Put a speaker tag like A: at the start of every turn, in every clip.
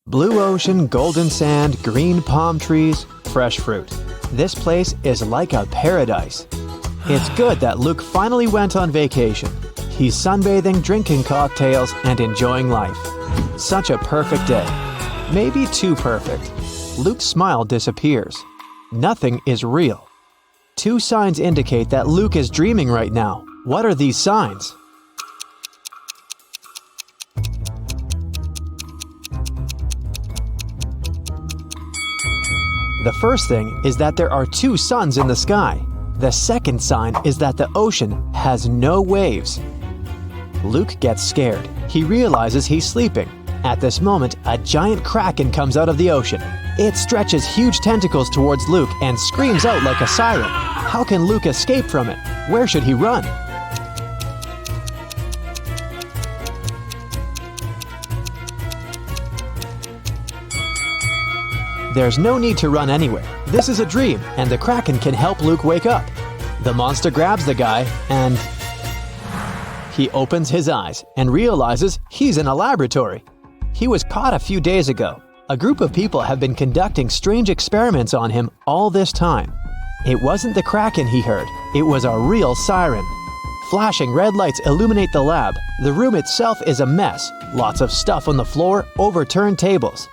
A: Blue ocean, golden sand, green palm trees, fresh fruit. This place is like a paradise. It's good that Luke finally went on vacation. He's sunbathing, drinking cocktails, and enjoying life. Such a perfect day. Maybe too perfect. Luke's smile disappears. Nothing is real. Two signs indicate that Luke is dreaming right now. What are these signs? The first thing is that there are two suns in the sky. The second sign is that the ocean has no waves. Luke gets scared. He realizes he's sleeping. At this moment, a giant kraken comes out of the ocean. It stretches huge tentacles towards Luke and screams out like a siren. How can Luke escape from it? Where should he run? There's no need to run anywhere. This is a dream, and the kraken can help Luke wake up. The monster grabs the guy, and he opens his eyes and realizes he's in a laboratory. He was caught a few days ago. A group of people have been conducting strange experiments on him all this time. It wasn't the kraken he heard, it was a real siren. Flashing red lights illuminate the lab. The room itself is a mess. Lots of stuff on the floor, overturned tables.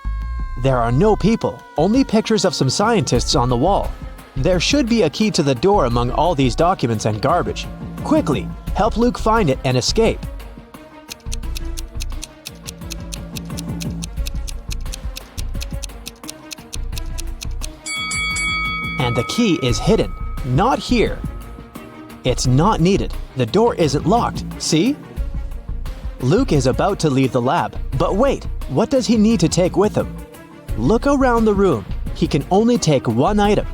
A: There are no people, only pictures of some scientists on the wall. There should be a key to the door among all these documents and garbage. Quickly, help Luke find it and escape. And the key is hidden, not here. It's not needed. The door isn't locked, see? Luke is about to leave the lab, but wait, what does he need to take with him? Look around the room. He can only take one item.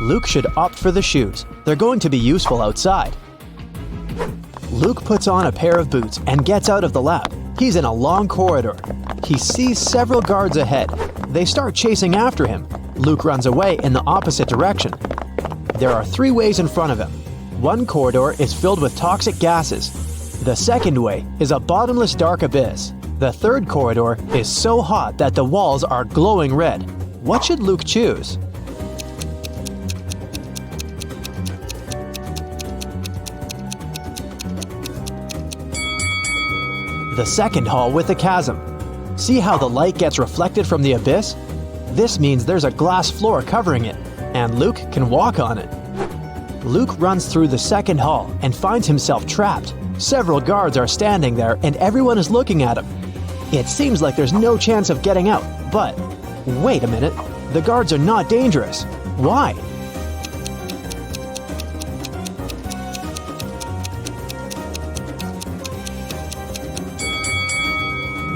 A: Luke should opt for the shoes. They're going to be useful outside. Luke puts on a pair of boots and gets out of the lab. He's in a long corridor. He sees several guards ahead. They start chasing after him. Luke runs away in the opposite direction. There are three ways in front of him. One corridor is filled with toxic gases. The second way is a bottomless dark abyss. The third corridor is so hot that the walls are glowing red. What should Luke choose? The second hall with a chasm. See how the light gets reflected from the abyss? This means there's a glass floor covering it, and Luke can walk on it. Luke runs through the second hall and finds himself trapped. Several guards are standing there and everyone is looking at him. It seems like there's no chance of getting out, but wait a minute, the guards are not dangerous. Why?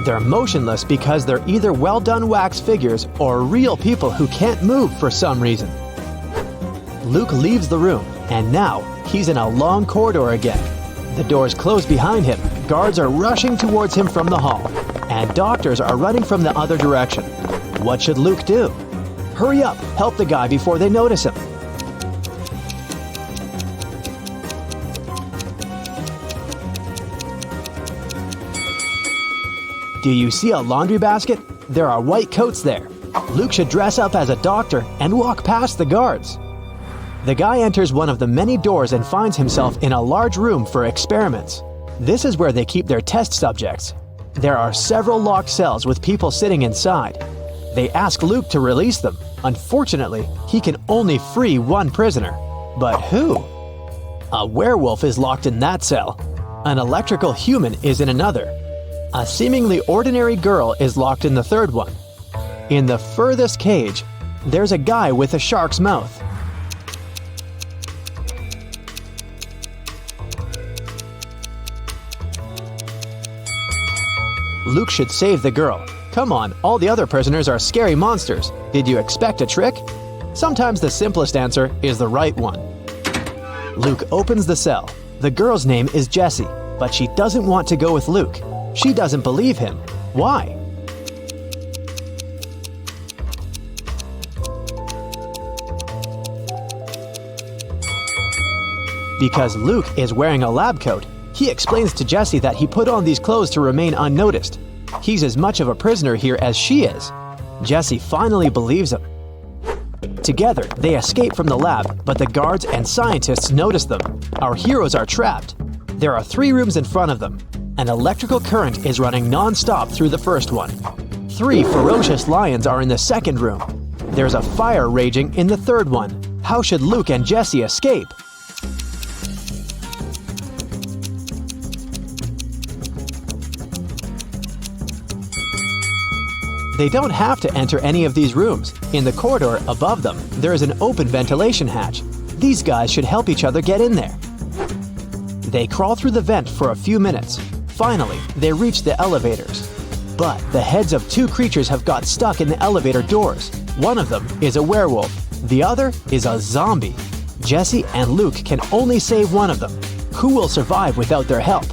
A: They're motionless because they're either well-done wax figures or real people who can't move for some reason. Luke leaves the room, and now he's in a long corridor again. The doors close behind him, guards are rushing towards him from the hall, and doctors are running from the other direction. What should Luke do? Hurry up, help the guy before they notice him. Do you see a laundry basket? There are white coats there. Luke should dress up as a doctor and walk past the guards. The guy enters one of the many doors and finds himself in a large room for experiments. This is where they keep their test subjects. There are several locked cells with people sitting inside. They ask Luke to release them. Unfortunately, he can only free one prisoner. But who? A werewolf is locked in that cell. An electrical human is in another. A seemingly ordinary girl is locked in the third one. In the furthest cage, there's a guy with a shark's mouth. Luke should save the girl. Come on, all the other prisoners are scary monsters. Did you expect a trick? Sometimes the simplest answer is the right one. Luke opens the cell. The girl's name is Jessie, but she doesn't want to go with Luke. She doesn't believe him. Why? Because Luke is wearing a lab coat, he explains to Jessie that he put on these clothes to remain unnoticed. He's as much of a prisoner here as she is. Jessie finally believes him. Together, they escape from the lab, but the guards and scientists notice them. Our heroes are trapped. There are 3 rooms in front of them. An electrical current is running non-stop through the first one. 3 ferocious lions are in the second room. There's a fire raging in the third one. How should Luke and Jessie escape? They don't have to enter any of these rooms. In the corridor above them, there is an open ventilation hatch. These guys should help each other get in there. They crawl through the vent for a few minutes. Finally, they reach the elevators. But the heads of 2 creatures have got stuck in the elevator doors. One of them is a werewolf. The other is a zombie. Jessie and Luke can only save one of them. Who will survive without their help?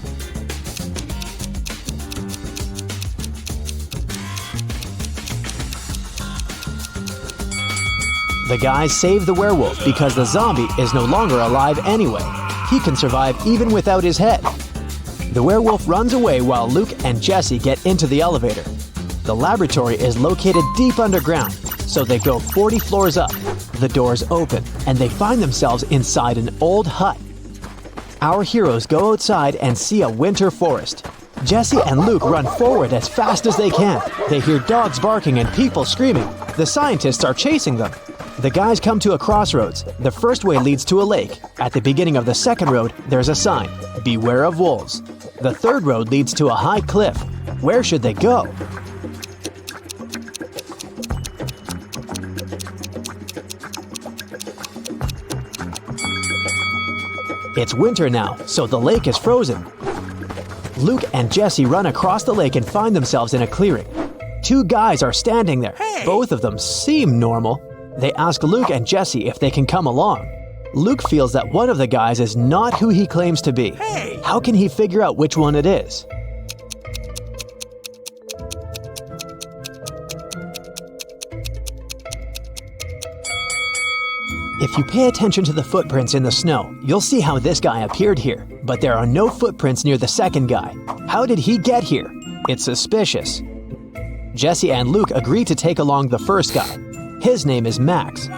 A: The guys save the werewolf because the zombie is no longer alive anyway. He can survive even without his head. The werewolf runs away while Luke and Jessie get into the elevator. The laboratory is located deep underground, so they go 40 floors up. The doors open, and they find themselves inside an old hut. Our heroes go outside and see a winter forest. Jessie and Luke run forward as fast as they can. They hear dogs barking and people screaming. The scientists are chasing them. The guys come to a crossroads. The first way leads to a lake. At the beginning of the second road, there's a sign, "Beware of wolves." The third road leads to a high cliff. Where should they go? It's winter now, so the lake is frozen. Luke and Jessie run across the lake and find themselves in a clearing. 2 guys are standing there. Both of them seem normal. They ask Luke and Jessie if they can come along. Luke feels that one of the guys is not who he claims to be. How can he figure out which one it is? If you pay attention to the footprints in the snow, you'll see how this guy appeared here, but there are no footprints near the second guy. How did he get here? It's suspicious. Jessie and Luke agree to take along the first guy. His name is Max.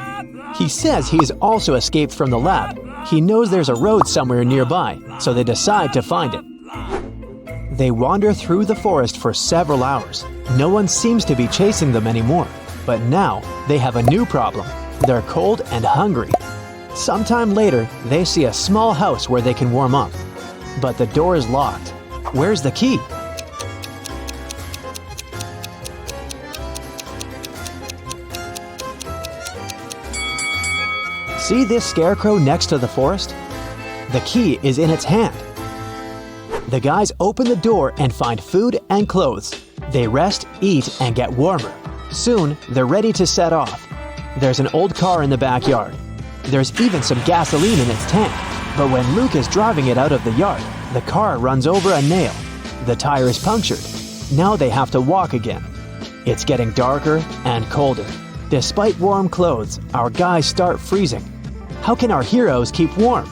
A: He says he's also escaped from the lab. He knows there's a road somewhere nearby, so they decide to find it. They wander through the forest for several hours. No one seems to be chasing them anymore. But now, they have a new problem. They're cold and hungry. Sometime later, they see a small house where they can warm up. But the door is locked. Where's the key? See this scarecrow next to the forest? The key is in its hand. The guys open the door and find food and clothes. They rest, eat, and get warmer. Soon, they're ready to set off. There's an old car in the backyard. There's even some gasoline in its tank. But when Luke is driving it out of the yard, the car runs over a nail. The tire is punctured. Now they have to walk again. It's getting darker and colder. Despite warm clothes, our guys start freezing. How can our heroes keep warm?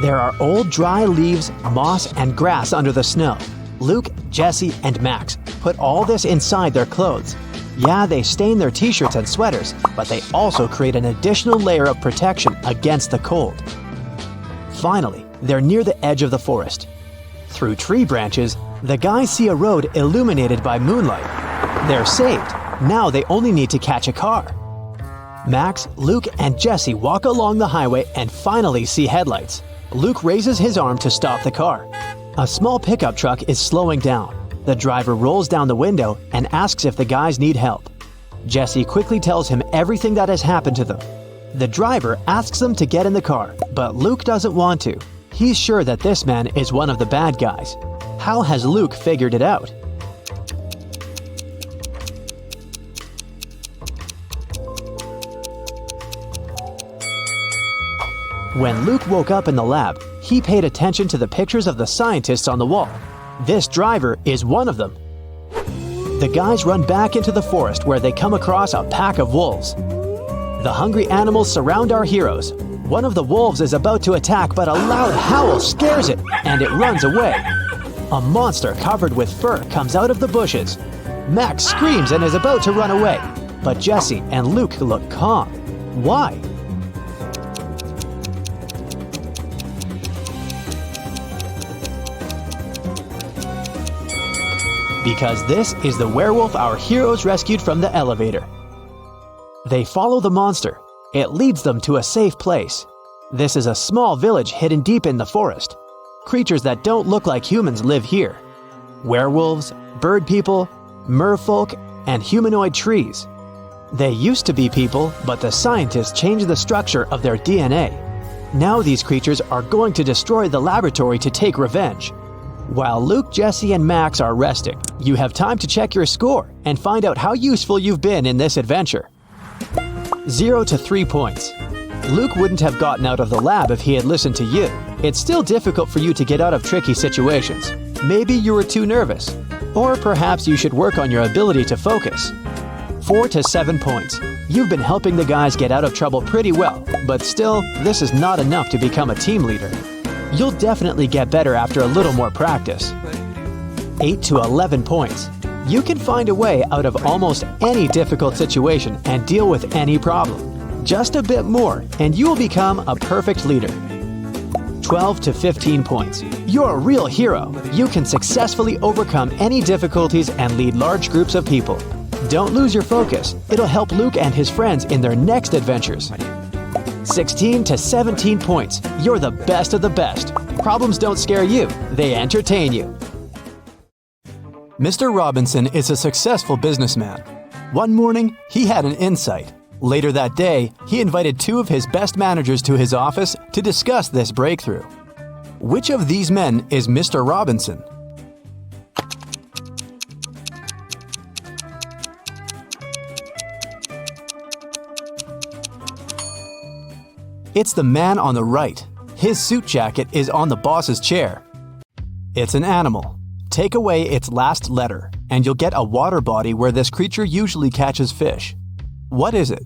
A: There are old dry leaves, moss, and grass under the snow. Luke, Jessie, and Max put all this inside their clothes. Yeah, they stain their t-shirts and sweaters, but they also create an additional layer of protection against the cold. Finally, they're near the edge of the forest. Through tree branches, the guys see a road illuminated by moonlight. They're saved. Now they only need to catch a car. Max, Luke, and Jessie walk along the highway and finally see headlights. Luke raises his arm to stop the car. A small pickup truck is slowing down. The driver rolls down the window and asks if the guys need help. Jessie quickly tells him everything that has happened to them. The driver asks them to get in the car, but Luke doesn't want to. He's sure that this man is one of the bad guys. How has Luke figured it out? When Luke woke up in the lab, he paid attention to the pictures of the scientists on the wall. This driver is one of them. The guys run back into the forest where they come across a pack of wolves. The hungry animals surround our heroes. One of the wolves is about to attack, but a loud howl scares it, and it runs away. A monster covered with fur comes out of the bushes. Max screams and is about to run away, but Jesse and Luke look calm. Why? Because this is the werewolf our heroes rescued from the elevator. They follow the monster. It leads them to a safe place. This is a small village hidden deep in the forest. Creatures that don't look like humans live here. Werewolves, bird people, merfolk, and humanoid trees. They used to be people, but the scientists changed the structure of their DNA. Now these creatures are going to destroy the laboratory to take revenge. While Luke, Jesse, and Max are resting, you have time to check your score and find out how useful you've been in this adventure. 0 to 3 points. Luke wouldn't have gotten out of the lab if he had listened to you. It's still difficult for you to get out of tricky situations. Maybe you were too nervous. Or perhaps you should work on your ability to focus. 4 to 7 points. You've been helping the guys get out of trouble pretty well, but still, this is not enough to become a team leader. You'll definitely get better after a little more practice. 8 to 11 points. You can find a way out of almost any difficult situation and deal with any problem. Just a bit more, and you will become a perfect leader. 12 to 15 points. You're a real hero. You can successfully overcome any difficulties and lead large groups of people. Don't lose your focus. It'll help Luke and his friends in their next adventures. 16 to 17 points. You're the best of the best. Problems don't scare you. They entertain you. Mr. Robinson is a successful businessman. One morning, he had an insight. Later that day, he invited 2 of his best managers to his office to discuss this breakthrough. Which of these men is Mr. Robinson? It's the man on the right. His suit jacket is on the boss's chair. It's an animal. Take away its last letter, and you'll get a water body where this creature usually catches fish. What is it?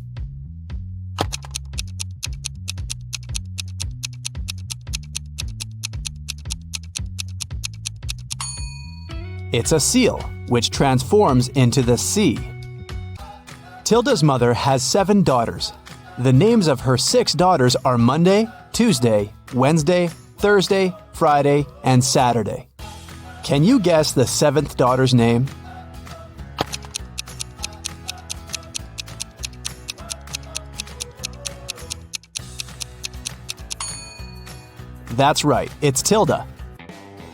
A: It's a seal, which transforms into the sea. Tilda's mother has 7 daughters. The names of her 6 daughters are Monday, Tuesday, Wednesday, Thursday, Friday, and Saturday. Can you guess the 7th daughter's name? That's right, it's Tilda.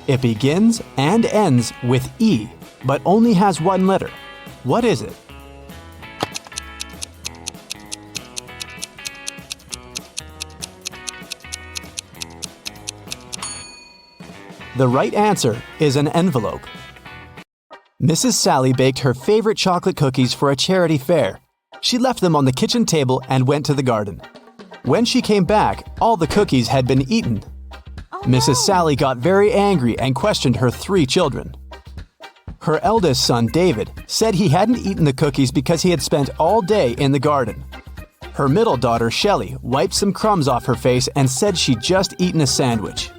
A: It begins and ends with E, but only has 1 letter. What is it? The right answer is an envelope. Mrs. Sally baked her favorite chocolate cookies for a charity fair. She left them on the kitchen table and went to the garden. When she came back, all the cookies had been eaten. Mrs. Sally got very angry and questioned her 3 children. Her eldest son, David, said he hadn't eaten the cookies because he had spent all day in the garden. Her middle daughter, Shelley, wiped some crumbs off her face and said she'd just eaten a sandwich.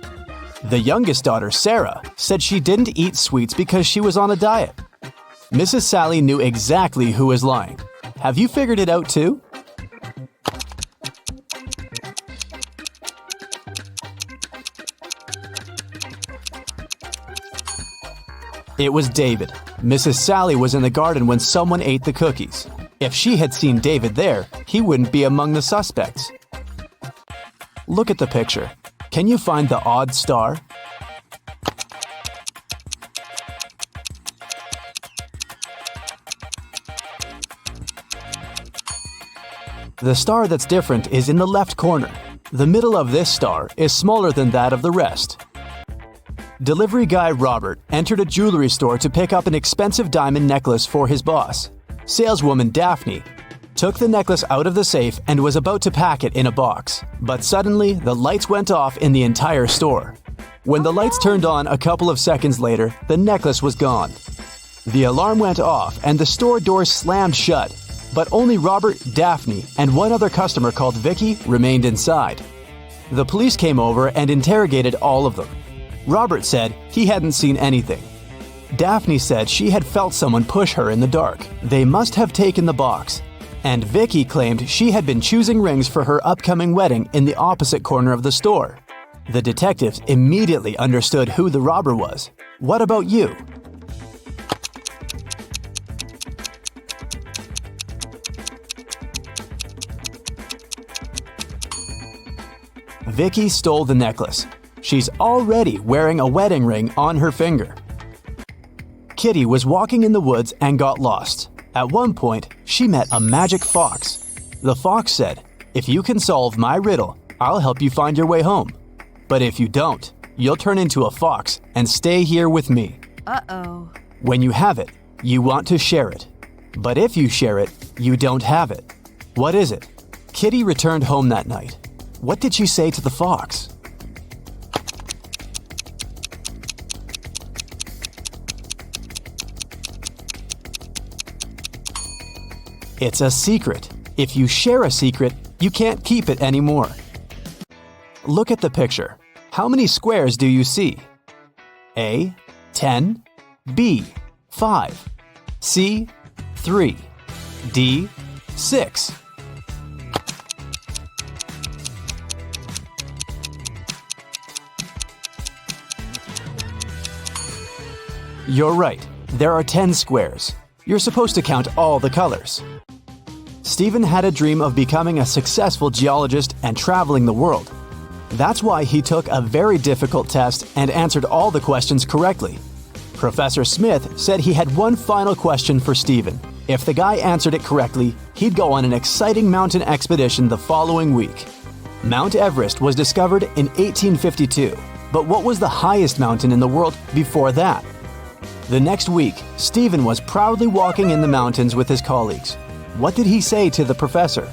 A: The youngest daughter, Sarah, said she didn't eat sweets because she was on a diet. Mrs. Sally knew exactly who was lying. Have you figured it out too? It was David. Mrs. Sally was in the garden when someone ate the cookies. If she had seen David there, he wouldn't be among the suspects. Look at the picture. Can you find the odd star? The star that's different is in the left corner. The middle of this star is smaller than that of the rest. Delivery guy Robert entered a jewelry store to pick up an expensive diamond necklace for his boss. Saleswoman Daphne took the necklace out of the safe and was about to pack it in a box. But suddenly, the lights went off in the entire store. When the lights turned on a couple of seconds later, the necklace was gone. The alarm went off and the store doors slammed shut, but only Robert, Daphne, and one other customer called Vicky remained inside. The police came over and interrogated all of them. Robert said he hadn't seen anything. Daphne said she had felt someone push her in the dark. They must have taken the box. And Vicky claimed she had been choosing rings for her upcoming wedding in the opposite corner of the store. The detectives immediately understood who the robber was. What about you? Vicky stole the necklace. She's already wearing a wedding ring on her finger. Kitty was walking in the woods and got lost. At one point, she met a magic fox. The fox said, "If you can solve my riddle, I'll help you find your way home. But if you don't, you'll turn into a fox and stay here with me."
B: Uh-oh.
A: When you have it, you want to share it. But if you share it, you don't have it. What is it? Kitty returned home that night. What did she say to the fox? It's a secret. If you share a secret, you can't keep it anymore. Look at the picture. How many squares do you see? A. 10. B. 5. C. 3. D. 6. You're right. There are 10 squares. You're supposed to count all the colors. Stephen had a dream of becoming a successful geologist and traveling the world. That's why he took a very difficult test and answered all the questions correctly. Professor Smith said he had one final question for Stephen. If the guy answered it correctly, he'd go on an exciting mountain expedition the following week. Mount Everest was discovered in 1852, but what was the highest mountain in the world before that? The next week, Stephen was proudly walking in the mountains with his colleagues. What did he say to the professor?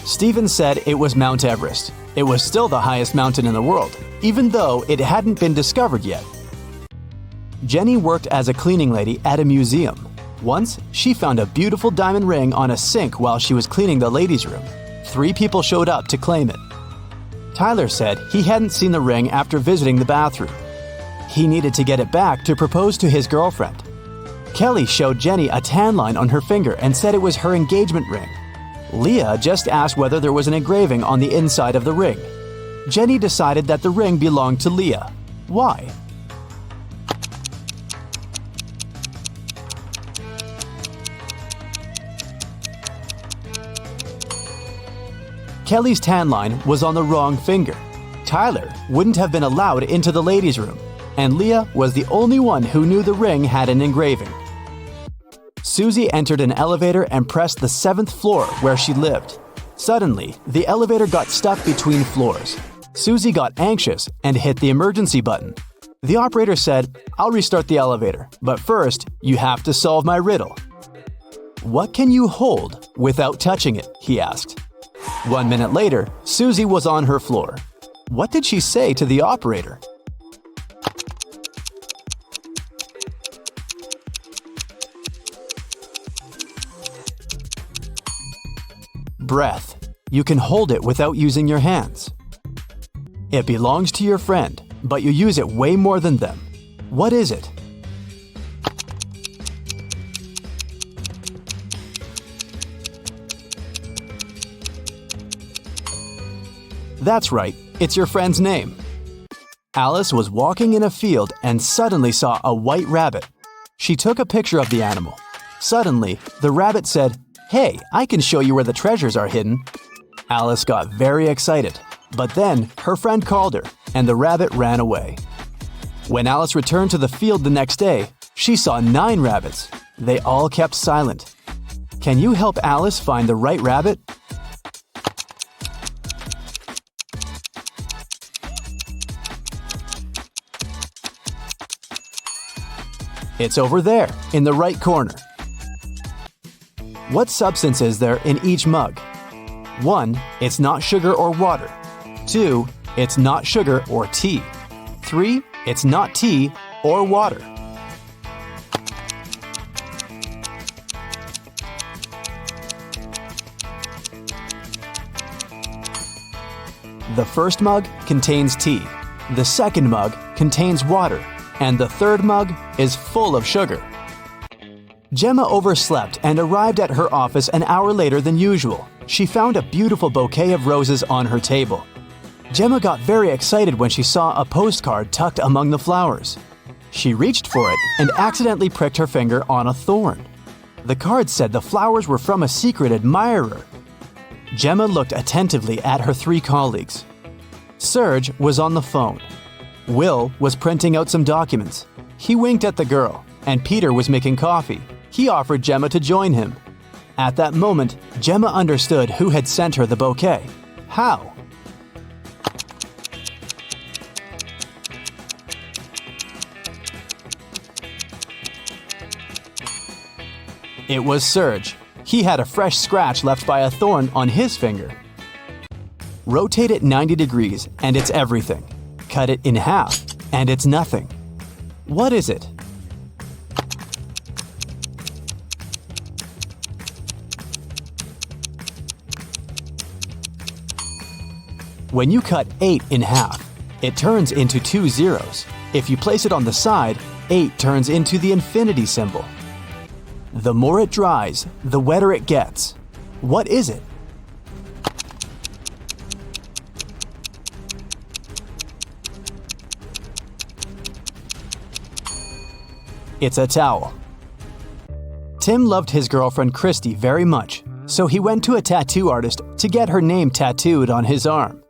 A: Stephen said it was Mount Everest. It was still the highest mountain in the world, even though it hadn't been discovered yet. Jenny worked as a cleaning lady at a museum. Once, she found a beautiful diamond ring on a sink while she was cleaning the ladies' room. 3 people showed up to claim it. Tyler said he hadn't seen the ring after visiting the bathroom. He needed to get it back to propose to his girlfriend. Kelly showed Jenny a tan line on her finger and said it was her engagement ring. Leah just asked whether there was an engraving on the inside of the ring. Jenny decided that the ring belonged to Leah. Why? Kelly's tan line was on the wrong finger. Tyler wouldn't have been allowed into the ladies' room, and Leah was the only one who knew the ring had an engraving. Susie entered an elevator and pressed the 7th floor where she lived. Suddenly, the elevator got stuck between floors. Susie got anxious and hit the emergency button. The operator said, "I'll restart the elevator, but first, you have to solve my riddle." "What can you hold without touching it?" he asked. 1 minute later, Susie was on her floor. What did she say to the operator? Breath. You can hold it without using your hands. It belongs to your friend, but you use it way more than them. What is it? That's right, it's your friend's name. Alice was walking in a field and suddenly saw a white rabbit. She took a picture of the animal. Suddenly, the rabbit said, "Hey, I can show you where the treasures are hidden." Alice got very excited, but then her friend called her and the rabbit ran away. When Alice returned to the field the next day, she saw 9 rabbits. They all kept silent. Can you help Alice find the right rabbit? It's over there, in the right corner. What substance is there in each mug? 1. It's not sugar or water. 2. It's not sugar or tea. 3. It's not tea or water. The first mug contains tea, the second mug contains water, and the third mug is full of sugar. Gemma overslept and arrived at her office an hour later than usual. She found a beautiful bouquet of roses on her table. Gemma got very excited when she saw a postcard tucked among the flowers. She reached for it and accidentally pricked her finger on a thorn. The card said the flowers were from a secret admirer. Gemma looked attentively at her 3 colleagues. Serge was on the phone. Will was printing out some documents. He winked at the girl, and Peter was making coffee. He offered Gemma to join him. At that moment, Gemma understood who had sent her the bouquet. How? It was Serge. He had a fresh scratch left by a thorn on his finger. Rotate it 90 degrees and it's everything. Cut it in half and it's nothing. What is it? When you cut 8 in half, it turns into 2 zeros. If you place it on the side, 8 turns into the infinity symbol. The more it dries, the wetter it gets. What is it? It's a towel. Tim loved his girlfriend Christy very much, so he went to a tattoo artist to get her name tattooed on his arm.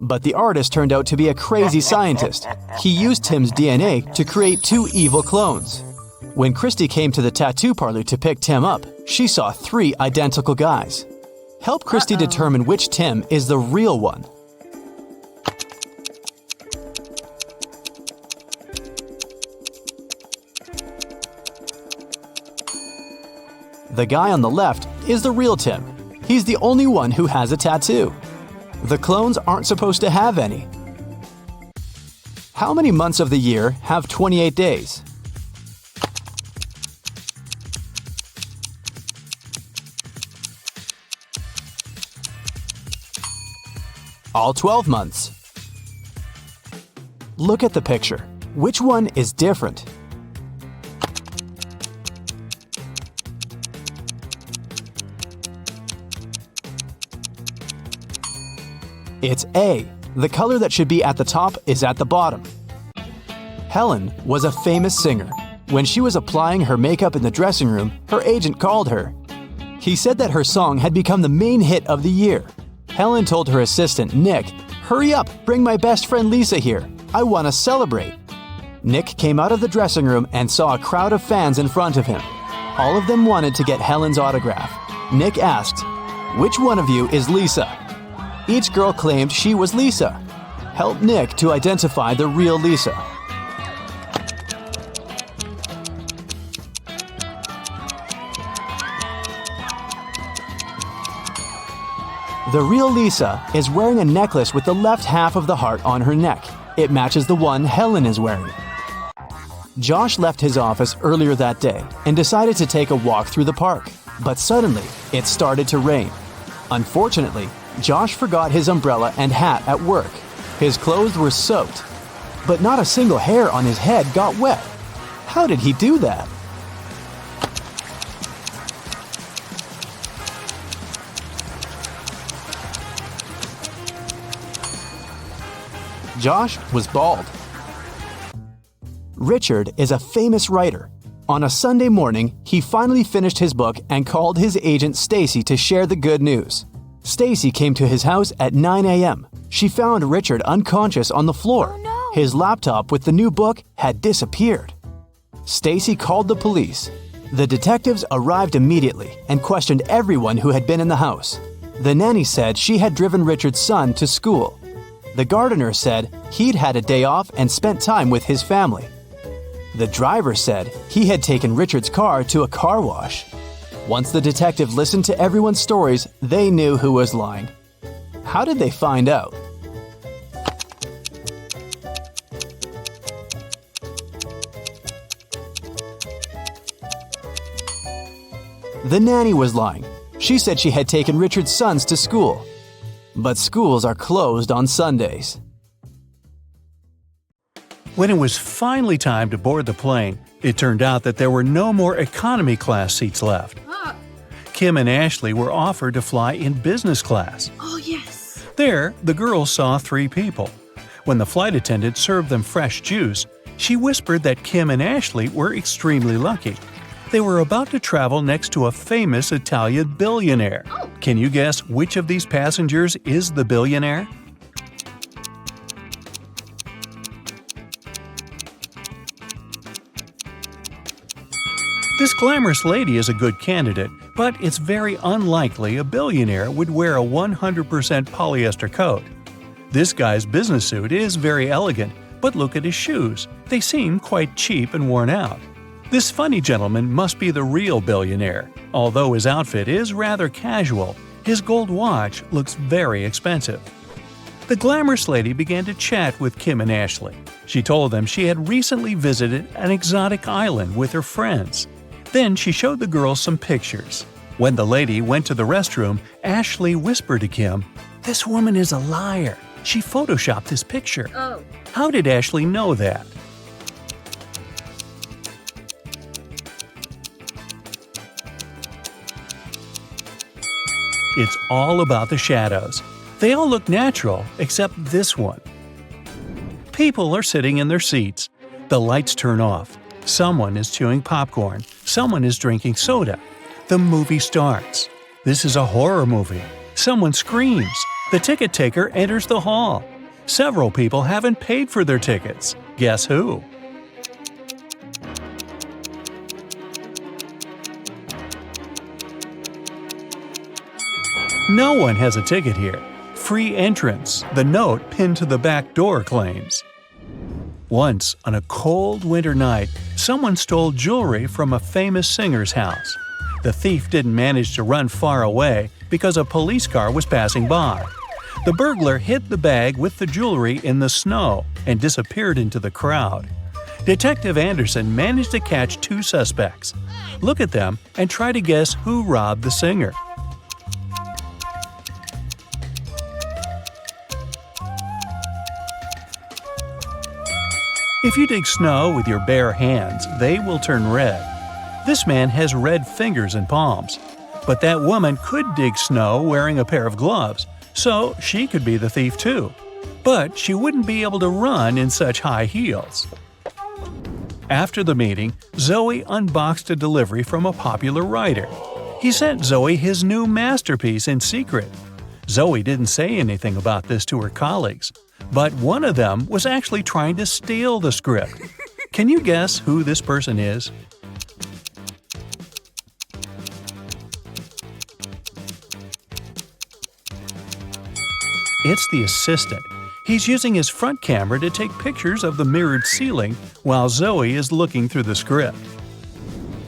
A: But the artist turned out to be a crazy scientist. He used Tim's DNA to create 2 evil clones. When Christy came to the tattoo parlor to pick Tim up, she saw 3 identical guys. Help Christy determine which Tim is the real one. The guy on the left is the real Tim. He's the only one who has a tattoo. The clones aren't supposed to have any. How many months of the year have 28 days? All 12 months. Look at the picture. Which one is different? It's A. The color that should be at the top is at the bottom. Helen was a famous singer. When she was applying her makeup in the dressing room, her agent called her. He said that her song had become the main hit of the year. Helen told her assistant, Nick, "Hurry up, bring my best friend Lisa here. I want to celebrate." Nick came out of the dressing room and saw a crowd of fans in front of him. All of them wanted to get Helen's autograph. Nick asked, "Which one of you is Lisa?" Each girl claimed she was Lisa. Help Nick to identify the real Lisa. The real Lisa is wearing a necklace with the left half of the heart on her neck. It matches the one Helen is wearing. Josh left his office earlier that day and decided to take a walk through the park. But suddenly, it started to rain. Unfortunately, Josh forgot his umbrella and hat at work. His clothes were soaked, but not a single hair on his head got wet. How did he do that? Josh was bald. Richard is a famous writer. On a Sunday morning, he finally finished his book and called his agent Stacy to share the good news. Stacy came to his house at 9 a.m. She found Richard unconscious on the floor.
B: Oh, no.
A: His laptop with the new book had disappeared. Stacy called the police. The detectives arrived immediately and questioned everyone who had been in the house. The nanny said she had driven Richard's son to school. The gardener said he'd had a day off and spent time with his family. The driver said he had taken Richard's car to a car wash. Once the detective listened to everyone's stories, they knew who was lying. How did they find out? The nanny was lying. She said she had taken Richard's sons to school. But schools are closed on Sundays.
B: When it was finally time to board the plane, it turned out that there were no more economy class seats left. Kim and Ashley were offered to fly in business class.
C: Oh, yes.
B: There, the girls saw 3 people. When the flight attendant served them fresh juice, she whispered that Kim and Ashley were extremely lucky. They were about to travel next to a famous Italian billionaire.
C: Oh.
B: Can you guess which of these passengers is the billionaire? This glamorous lady is a good candidate, but it's very unlikely a billionaire would wear a 100% polyester coat. This guy's business suit is very elegant, but look at his shoes. They seem quite cheap and worn out. This funny gentleman must be the real billionaire. Although his outfit is rather casual, his gold watch looks very expensive. The glamorous lady began to chat with Kim and Ashley. She told them she had recently visited an exotic island with her friends. Then she showed the girls some pictures. When the lady went to the restroom, Ashley whispered to Kim, "This woman is a liar. She photoshopped this picture."
C: Oh.
B: How did Ashley know that? It's all about the shadows. They all look natural, except this one. People are sitting in their seats. The lights turn off. Someone is chewing popcorn. Someone is drinking soda. The movie starts. This is a horror movie. Someone screams. The ticket taker enters the hall. Several people haven't paid for their tickets. Guess who? No one has a ticket here. Free entrance, the note pinned to the back door claims. Once, on a cold winter night, someone stole jewelry from a famous singer's house. The thief didn't manage to run far away because a police car was passing by. The burglar hid the bag with the jewelry in the snow and disappeared into the crowd. Detective Anderson managed to catch 2 suspects. Look at them and try to guess who robbed the singer. If you dig snow with your bare hands, they will turn red. This man has red fingers and palms. But that woman could dig snow wearing a pair of gloves, so she could be the thief too. But she wouldn't be able to run in such high heels. After the meeting, Zoe unboxed a delivery from a popular writer. He sent Zoe his new masterpiece in secret. Zoe didn't say anything about this to her colleagues. But one of them was actually trying to steal the script. Can you guess who this person is? It's the assistant. He's using his front camera to take pictures of the mirrored ceiling while Zoe is looking through the script.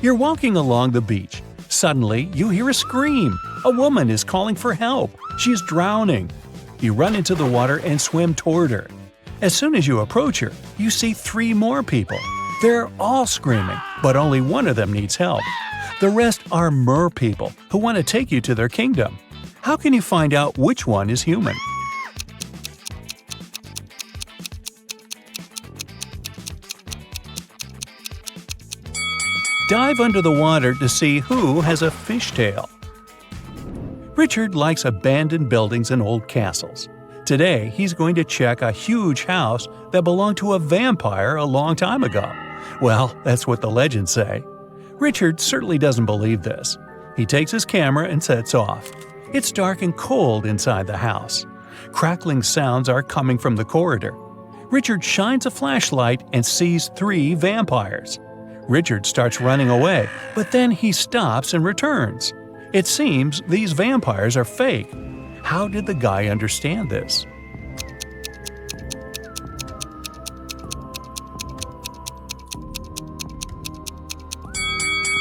B: You're walking along the beach. Suddenly, you hear a scream. A woman is calling for help. She's drowning. You run into the water and swim toward her. As soon as you approach her, you see 3 more people. They're all screaming, but only one of them needs help. The rest are mer people who want to take you to their kingdom. How can you find out which one is human? Dive under the water to see who has a fishtail. Richard likes abandoned buildings and old castles. Today, he's going to check a huge house that belonged to a vampire a long time ago. Well, that's what the legends say. Richard certainly doesn't believe this. He takes his camera and sets off. It's dark and cold inside the house. Crackling sounds are coming from the corridor. Richard shines a flashlight and sees 3 vampires. Richard starts running away, but then he stops and returns. It seems these vampires are fake. How did the guy understand this?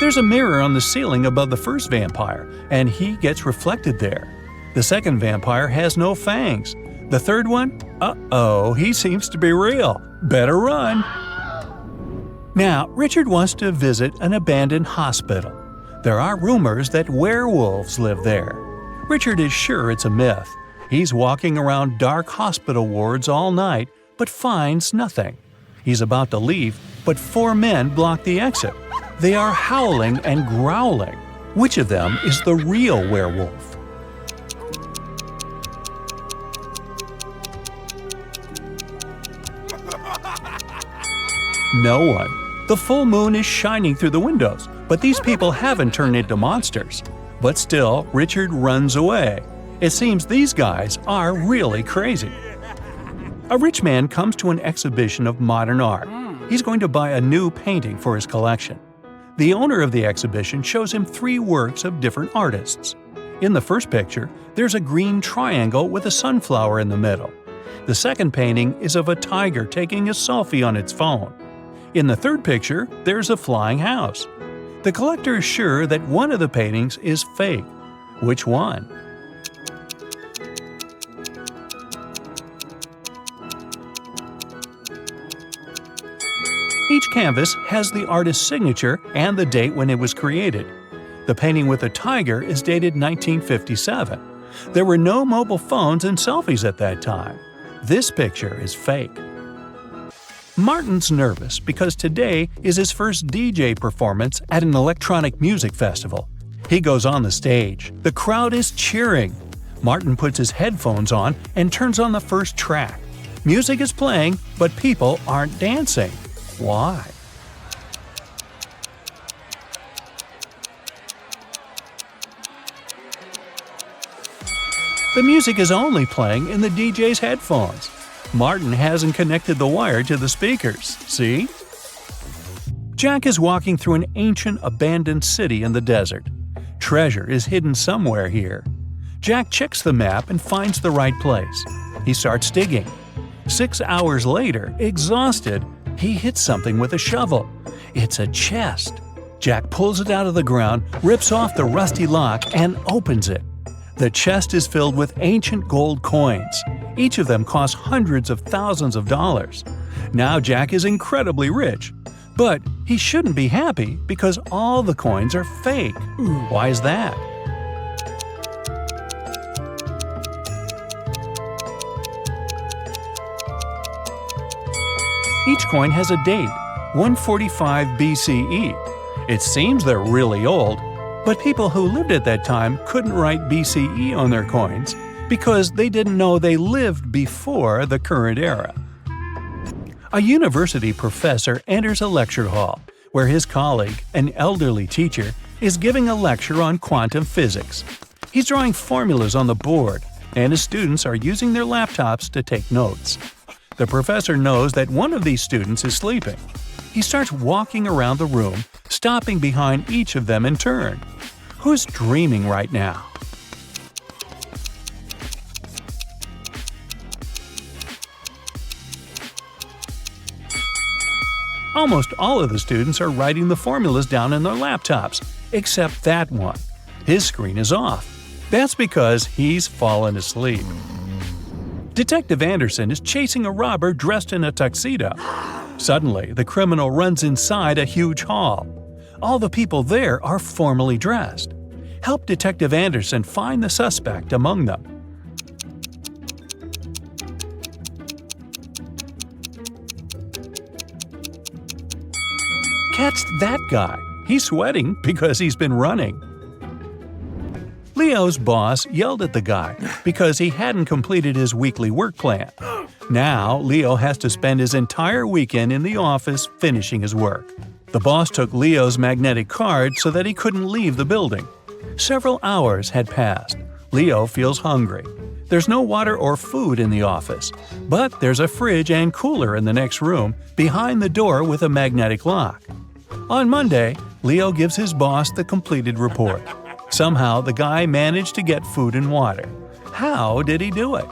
B: There's a mirror on the ceiling above the first vampire, and he gets reflected there. The second vampire has no fangs. The third one? Uh-oh, he seems to be real. Better run. Now, Richard wants to visit an abandoned hospital. There are rumors that werewolves live there. Richard is sure it's a myth. He's walking around dark hospital wards all night, but finds nothing. He's about to leave, but 4 men block the exit. They are howling and growling. Which of them is the real werewolf? No one. The full moon is shining through the windows, but these people haven't turned into monsters. But still, Richard runs away. It seems these guys are really crazy. A rich man comes to an exhibition of modern art. He's going to buy a new painting for his collection. The owner of the exhibition shows him 3 works of different artists. In the first picture, there's a green triangle with a sunflower in the middle. The second painting is of a tiger taking a selfie on its phone. In the third picture, there's a flying house. The collector is sure that one of the paintings is fake. Which one? Each canvas has the artist's signature and the date when it was created. The painting with the tiger is dated 1957. There were no mobile phones and selfies at that time. This picture is fake. Martin's nervous because today is his first DJ performance at an electronic music festival. He goes on the stage. The crowd is cheering. Martin puts his headphones on and turns on the first track. Music is playing, but people aren't dancing. Why? The music is only playing in the DJ's headphones. Martin hasn't connected the wire to the speakers. See? Jack is walking through an ancient, abandoned city in the desert. Treasure is hidden somewhere here. Jack checks the map and finds the right place. He starts digging. 6 hours later, exhausted, he hits something with a shovel. It's a chest. Jack pulls it out of the ground, rips off the rusty lock, and opens it. The chest is filled with ancient gold coins. Each of them costs hundreds of thousands of dollars. Now Jack is incredibly rich. But he shouldn't be happy because all the coins are fake. Why is that? Each coin has a date, 145 BCE. It seems they're really old, but people who lived at that time couldn't write BCE on their coins because they didn't know they lived before the current era. A university professor enters a lecture hall where his colleague, an elderly teacher, is giving a lecture on quantum physics. He's drawing formulas on the board, and his students are using their laptops to take notes. The professor knows that one of these students is sleeping. He starts walking around the room, stopping behind each of them in turn. Who's dreaming right now? Almost all of the students are writing the formulas down in their laptops, except that one. His screen is off. That's because he's fallen asleep. Detective Anderson is chasing a robber dressed in a tuxedo. Suddenly, the criminal runs inside a huge hall. All the people there are formally dressed. Help Detective Anderson find the suspect among them. Catch that guy. He's sweating because he's been running. Leo's boss yelled at the guy because he hadn't completed his weekly work plan. Now, Leo has to spend his entire weekend in the office finishing his work. The boss took Leo's magnetic card so that he couldn't leave the building. Several hours had passed. Leo feels hungry. There's no water or food in the office, but there's a fridge and cooler in the next room behind the door with a magnetic lock. On Monday, Leo gives his boss the completed report. Somehow, the guy managed to get food and water. How did he do it?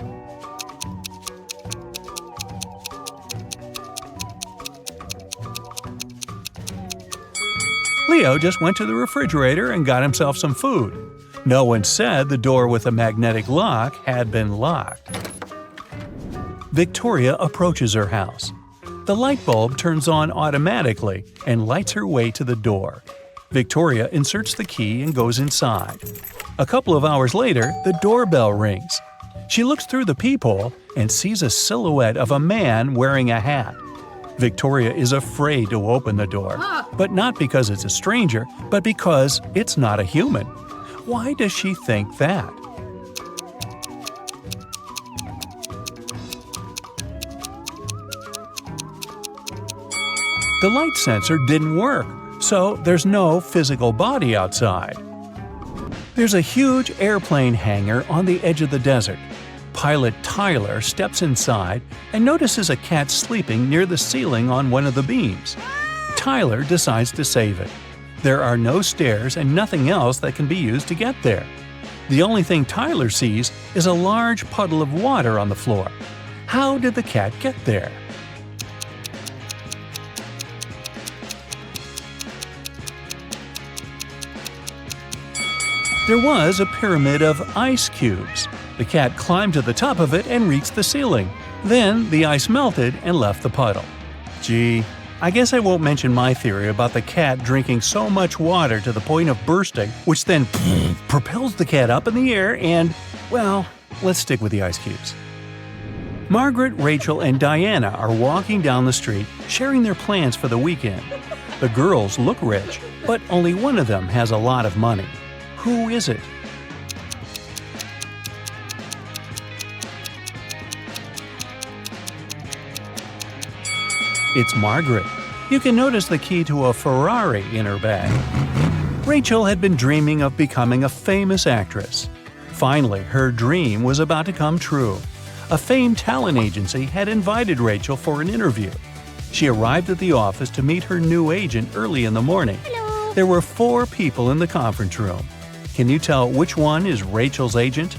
B: Leo just went to the refrigerator and got himself some food. No one said the door with a magnetic lock had been locked. Victoria approaches her house. The light bulb turns on automatically and lights her way to the door. Victoria inserts the key and goes inside. A couple of hours later, the doorbell rings. She looks through the peephole and sees a silhouette of a man wearing a hat. Victoria is afraid to open the door, but not because it's a stranger, but because it's not a human. Why does she think that? The light sensor didn't work, so there's no physical body outside. There's a huge airplane hangar on the edge of the desert. Pilot Tyler steps inside and notices a cat sleeping near the ceiling on one of the beams. Tyler decides to save it. There are no stairs and nothing else that can be used to get there. The only thing Tyler sees is a large puddle of water on the floor. How did the cat get there? There was a pyramid of ice cubes. The cat climbed to the top of it and reached the ceiling. Then the ice melted and left the puddle. Gee, I guess I won't mention my theory about the cat drinking so much water to the point of bursting, which then propels the cat up in the air and, well, let's stick with the ice cubes. Margaret, Rachel, and Diana are walking down the street, sharing their plans for the weekend. The girls look rich, but only one of them has a lot of money. Who is it? It's Margaret. You can notice the key to a Ferrari in her bag. Rachel had been dreaming of becoming a famous actress. Finally, her dream was about to come true. A famed talent agency had invited Rachel for an interview. She arrived at the office to meet her new agent early in the morning.
C: Hello.
B: There were 4 people in the conference room. Can you tell which one is Rachel's agent?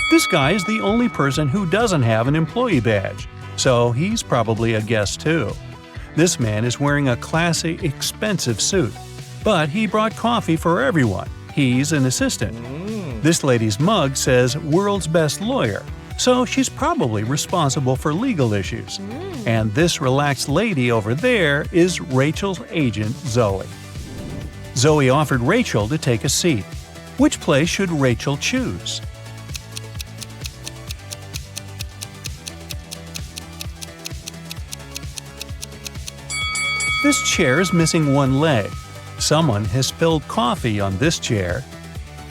B: This guy is the only person who doesn't have an employee badge, so he's probably a guest too. This man is wearing a classy, expensive suit, but he brought coffee for everyone. He's an assistant. This lady's mug says "World's Best Lawyer," so she's probably responsible for legal issues. And this relaxed lady over there is Rachel's agent, Zoe. Zoe offered Rachel to take a seat. Which place should Rachel choose? This chair is missing one leg. Someone has spilled coffee on this chair.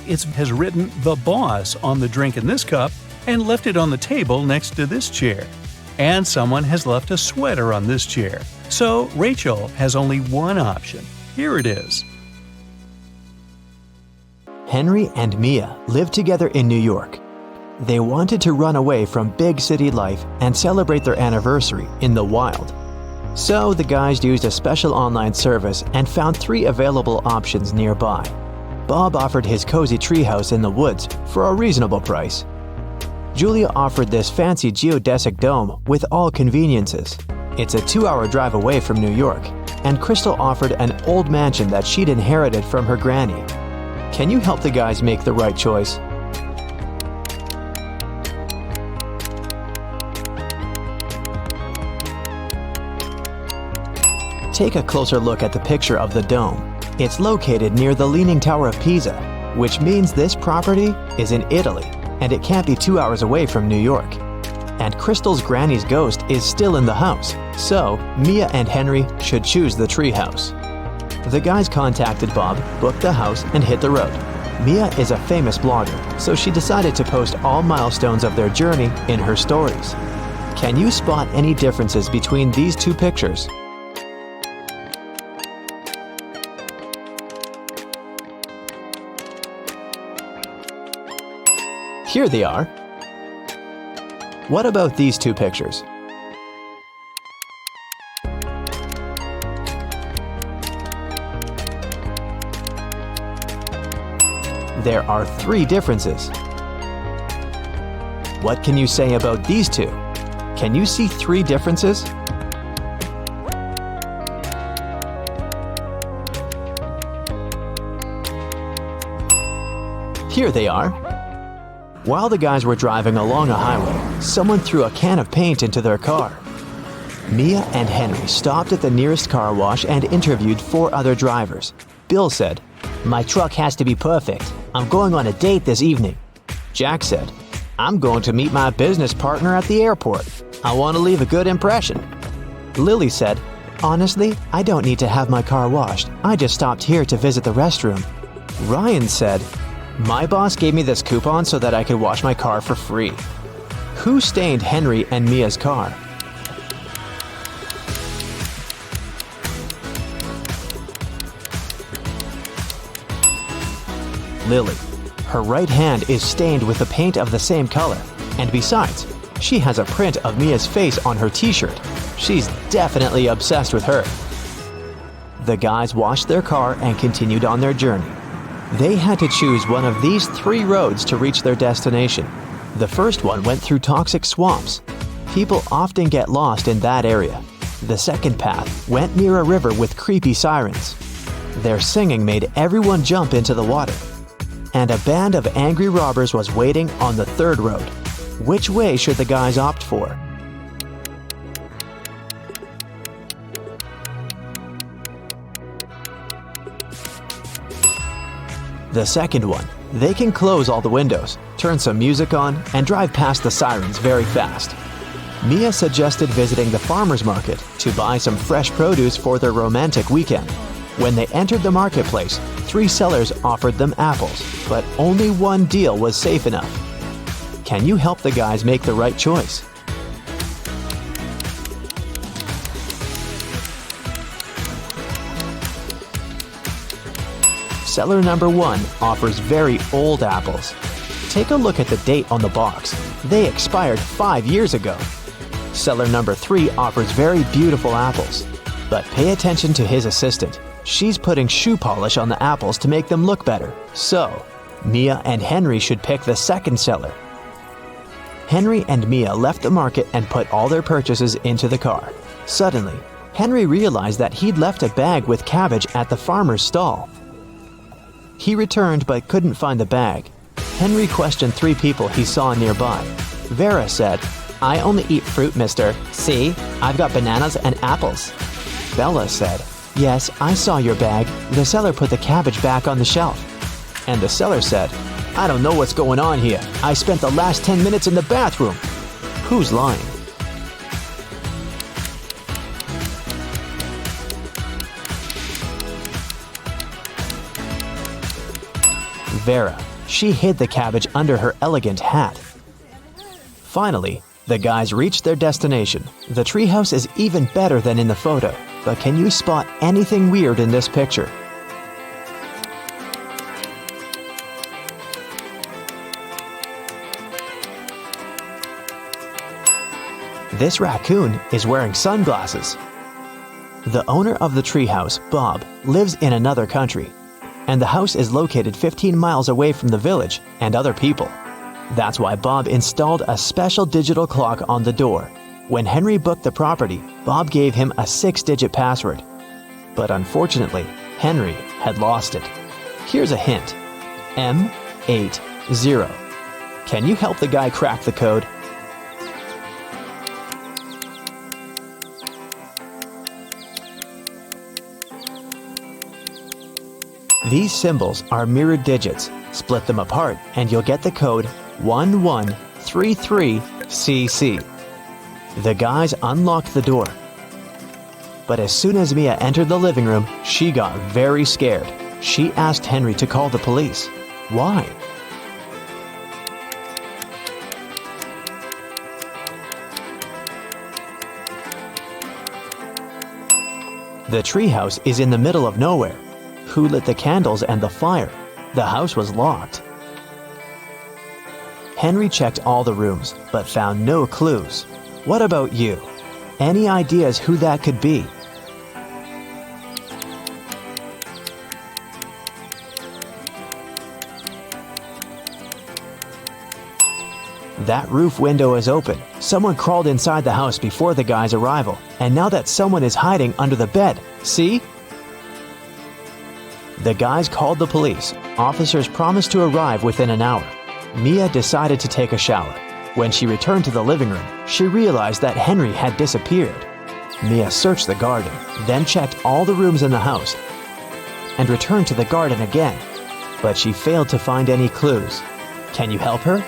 B: It has written "The Boss" on the drink in this cup and left it on the table next to this chair. And someone has left a sweater on this chair. So Rachel has only one option. Here it is.
A: Henry and Mia lived together in New York. They wanted to run away from big city life and celebrate their anniversary in the wild. So the guys used a special online service and found 3 available options nearby. Bob offered his cozy treehouse in the woods for a reasonable price. Julia offered this fancy geodesic dome with all conveniences. It's a 2-hour drive away from New York. And Crystal offered an old mansion that she'd inherited from her granny. Can you help the guys make the right choice? Take a closer look at the picture of the dome. It's located near the Leaning Tower of Pisa, which means this property is in Italy, and it can't be 2 hours away from New York. And Crystal's granny's ghost is still in the house, so Mia and Henry should choose the treehouse. The guys contacted Bob, booked the house, and hit the road. Mia is a famous blogger, so she decided to post all milestones of their journey in her stories. Can you spot any differences between these 2 pictures? Here they are. What about these 2 pictures? There are 3 differences. What can you say about these two? Can you see three differences? Here they are. While the guys were driving along a highway, someone threw a can of paint into their car. Mia and Henry stopped at the nearest car wash and interviewed 4 other drivers. Bill said, "My truck has to be perfect. I'm going on a date this evening." Jack said, "I'm going to meet my business partner at the airport. I want to leave a good impression." Lily said, "Honestly, I don't need to have my car washed. I just stopped here to visit the restroom." Ryan said, "My boss gave me this coupon so that I could wash my car for free." Who stained Henry and Mia's car? Lily. Her right hand is stained with the paint of the same color, and besides, she has a print of Mia's face on her t-shirt. She's definitely obsessed with her. The guys washed their car and continued on their journey. They had to choose one of these 3 roads to reach their destination. The first one went through toxic swamps. People often get lost in that area. The second path went near a river with creepy sirens. Their singing made everyone jump into the water. And a band of angry robbers was waiting on the third road. Which way should the guys opt for? The second one. They can close all the windows, turn some music on, and drive past the sirens very fast. Mia suggested visiting the farmer's market to buy some fresh produce for their romantic weekend. When they entered the marketplace, 3 sellers offered them apples, but only one deal was safe enough. Can you help the guys make the right choice? Seller number 1 offers very old apples. Take a look at the date on the box. They expired 5 years ago. Seller number 3 offers very beautiful apples. But pay attention to his assistant. She's putting shoe polish on the apples to make them look better. So, Mia and Henry should pick the second seller. Henry and Mia left the market and put all their purchases into the car. Suddenly, Henry realized that he'd left a bag with cabbage at the farmer's stall. He returned but couldn't find the bag. Henry questioned 3 people he saw nearby. Vera said, "I only eat fruit, mister. See, I've got bananas and apples." Bella said, "Yes, I saw your bag. The seller put the cabbage back on the shelf." And the seller said, "I don't know what's going on here. I spent the last 10 minutes in the bathroom." Who's lying? Vera. She hid the cabbage under her elegant hat. Finally, the guys reached their destination. The treehouse is even better than in the photo, but can you spot anything weird in this picture? This raccoon is wearing sunglasses. The owner of the treehouse, Bob, lives in another country, and the house is located 15 miles away from the village and other people. That's why Bob installed a special digital clock on the door. When Henry booked the property, Bob gave him a 6-digit password. But unfortunately, Henry had lost it. Here's a hint. M80. Can you help the guy crack the code? These symbols are mirrored digits. Split them apart and you'll get the code 1133CC. The guys unlocked the door. But as soon as Mia entered the living room, she got very scared. She asked Henry to call the police. Why? The treehouse is in the middle of nowhere. Who lit the candles and the fire? The house was locked. Henry checked all the rooms, but found no clues. What about you? Any ideas who that could be? That roof window is open. Someone crawled inside the house before the guy's arrival, and now that someone is hiding under the bed. See? The guys called the police. Officers promised to arrive within an hour. Mia decided to take a shower. When she returned to the living room, she realized that Henry had disappeared. Mia searched the garden, then checked all the rooms in the house, and returned to the garden again. But she failed to find any clues. Can you help her?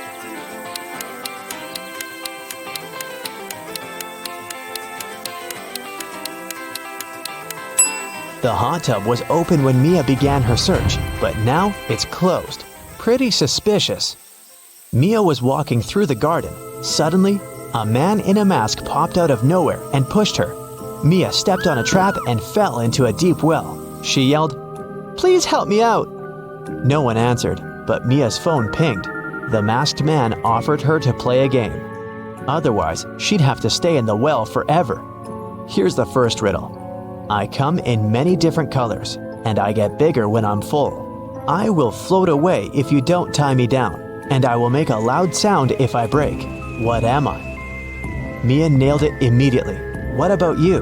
A: The hot tub was open when Mia began her search, but now it's closed. Pretty suspicious. Mia was walking through the garden. Suddenly, a man in a mask popped out of nowhere and pushed her. Mia stepped on a trap and fell into a deep well. She yelled, "Please help me out!" No one answered, but Mia's phone pinged. The masked man offered her to play a game. Otherwise, she'd have to stay in the well forever. Here's the first riddle. I come in many different colors, and I get bigger when I'm full. I will float away if you don't tie me down, and I will make a loud sound if I break. What am I? Mia nailed it immediately. What about you?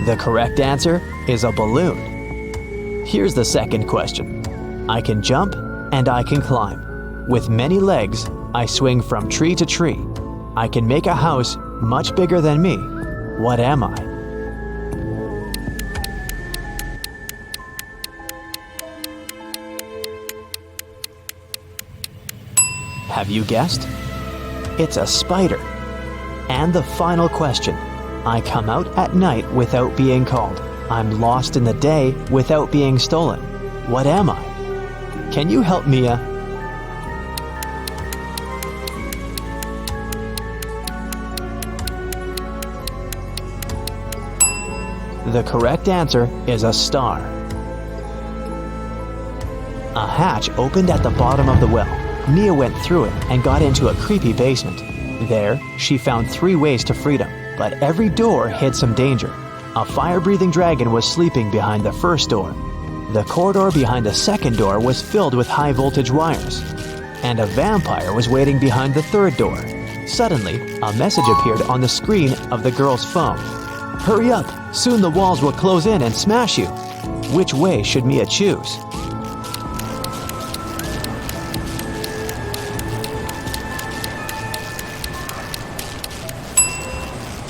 A: The correct answer is a balloon. Here's the second question. I can jump and I can climb. With many legs, I swing from tree to tree. I can make a house much bigger than me. What am I? Have you guessed? It's a spider. And the final question. I come out at night without being called. I'm lost in the day without being stolen. What am I? Can you help Mia? The correct answer is a star. A hatch opened at the bottom of the well. Mia went through it and got into a creepy basement. There, she found 3 ways to freedom, but every door hid some danger. A fire-breathing dragon was sleeping behind the first door. The corridor behind the second door was filled with high-voltage wires. And a vampire was waiting behind the third door. Suddenly, a message appeared on the screen of the girl's phone. Hurry up! Soon the walls will close in and smash you. Which way should Mia choose?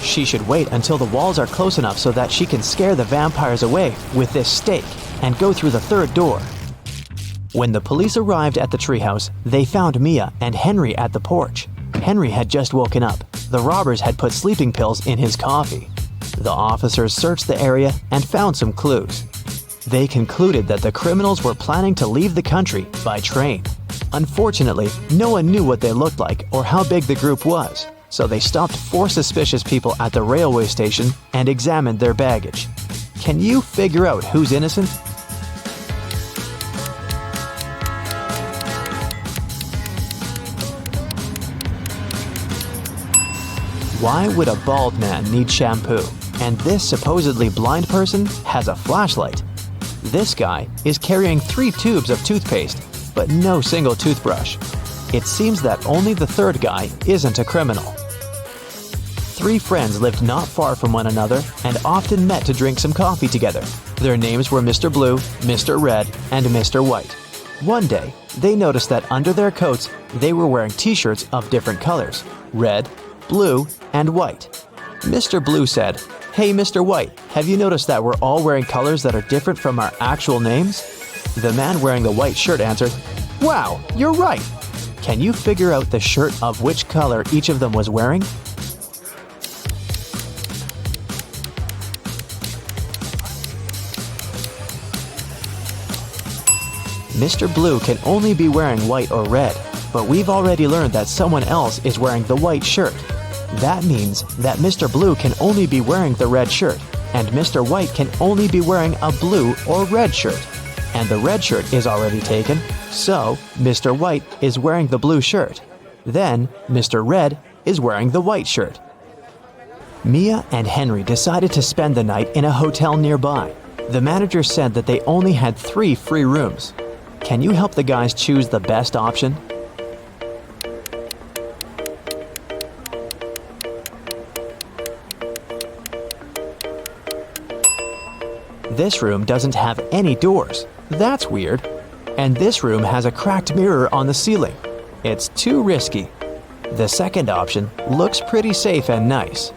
A: She should wait until the walls are close enough so that she can scare the vampires away with this stake and go through the third door. When the police arrived at the treehouse, they found Mia and Henry at the porch. Henry had just woken up. The robbers had put sleeping pills in his coffee. The officers searched the area and found some clues. They concluded that the criminals were planning to leave the country by train. Unfortunately, no one knew what they looked like or how big the group was, so they stopped 4 suspicious people at the railway station and examined their baggage. Can you figure out who's innocent? Why would a bald man need shampoo? And this supposedly blind person has a flashlight. This guy is carrying 3 tubes of toothpaste, but no single toothbrush. It seems that only the third guy isn't a criminal. 3 friends lived not far from one another and often met to drink some coffee together. Their names were Mr. Blue, Mr. Red, and Mr. White. One day, they noticed that under their coats, they were wearing t-shirts of different colors: red, blue, and white. Mr. Blue said, "Hey, Mr. White, have you noticed that we're all wearing colors that are different from our actual names?" The man wearing the white shirt answered, "Wow, you're right. Can you figure out the shirt of which color each of them was wearing?" Mr. Blue can only be wearing white or red, but we've already learned that someone else is wearing the white shirt. That means that Mr. Blue can only be wearing the red shirt, and Mr. White can only be wearing a blue or red shirt. And the red shirt is already taken, so Mr. White is wearing the blue shirt. Then Mr. Red is wearing the white shirt. Mia and Henry decided to spend the night in a hotel nearby. The manager said that they only had 3 free rooms. Can you help the guys choose the best option? This room doesn't have any doors. That's weird. And this room has a cracked mirror on the ceiling. It's too risky. The second option looks pretty safe and nice.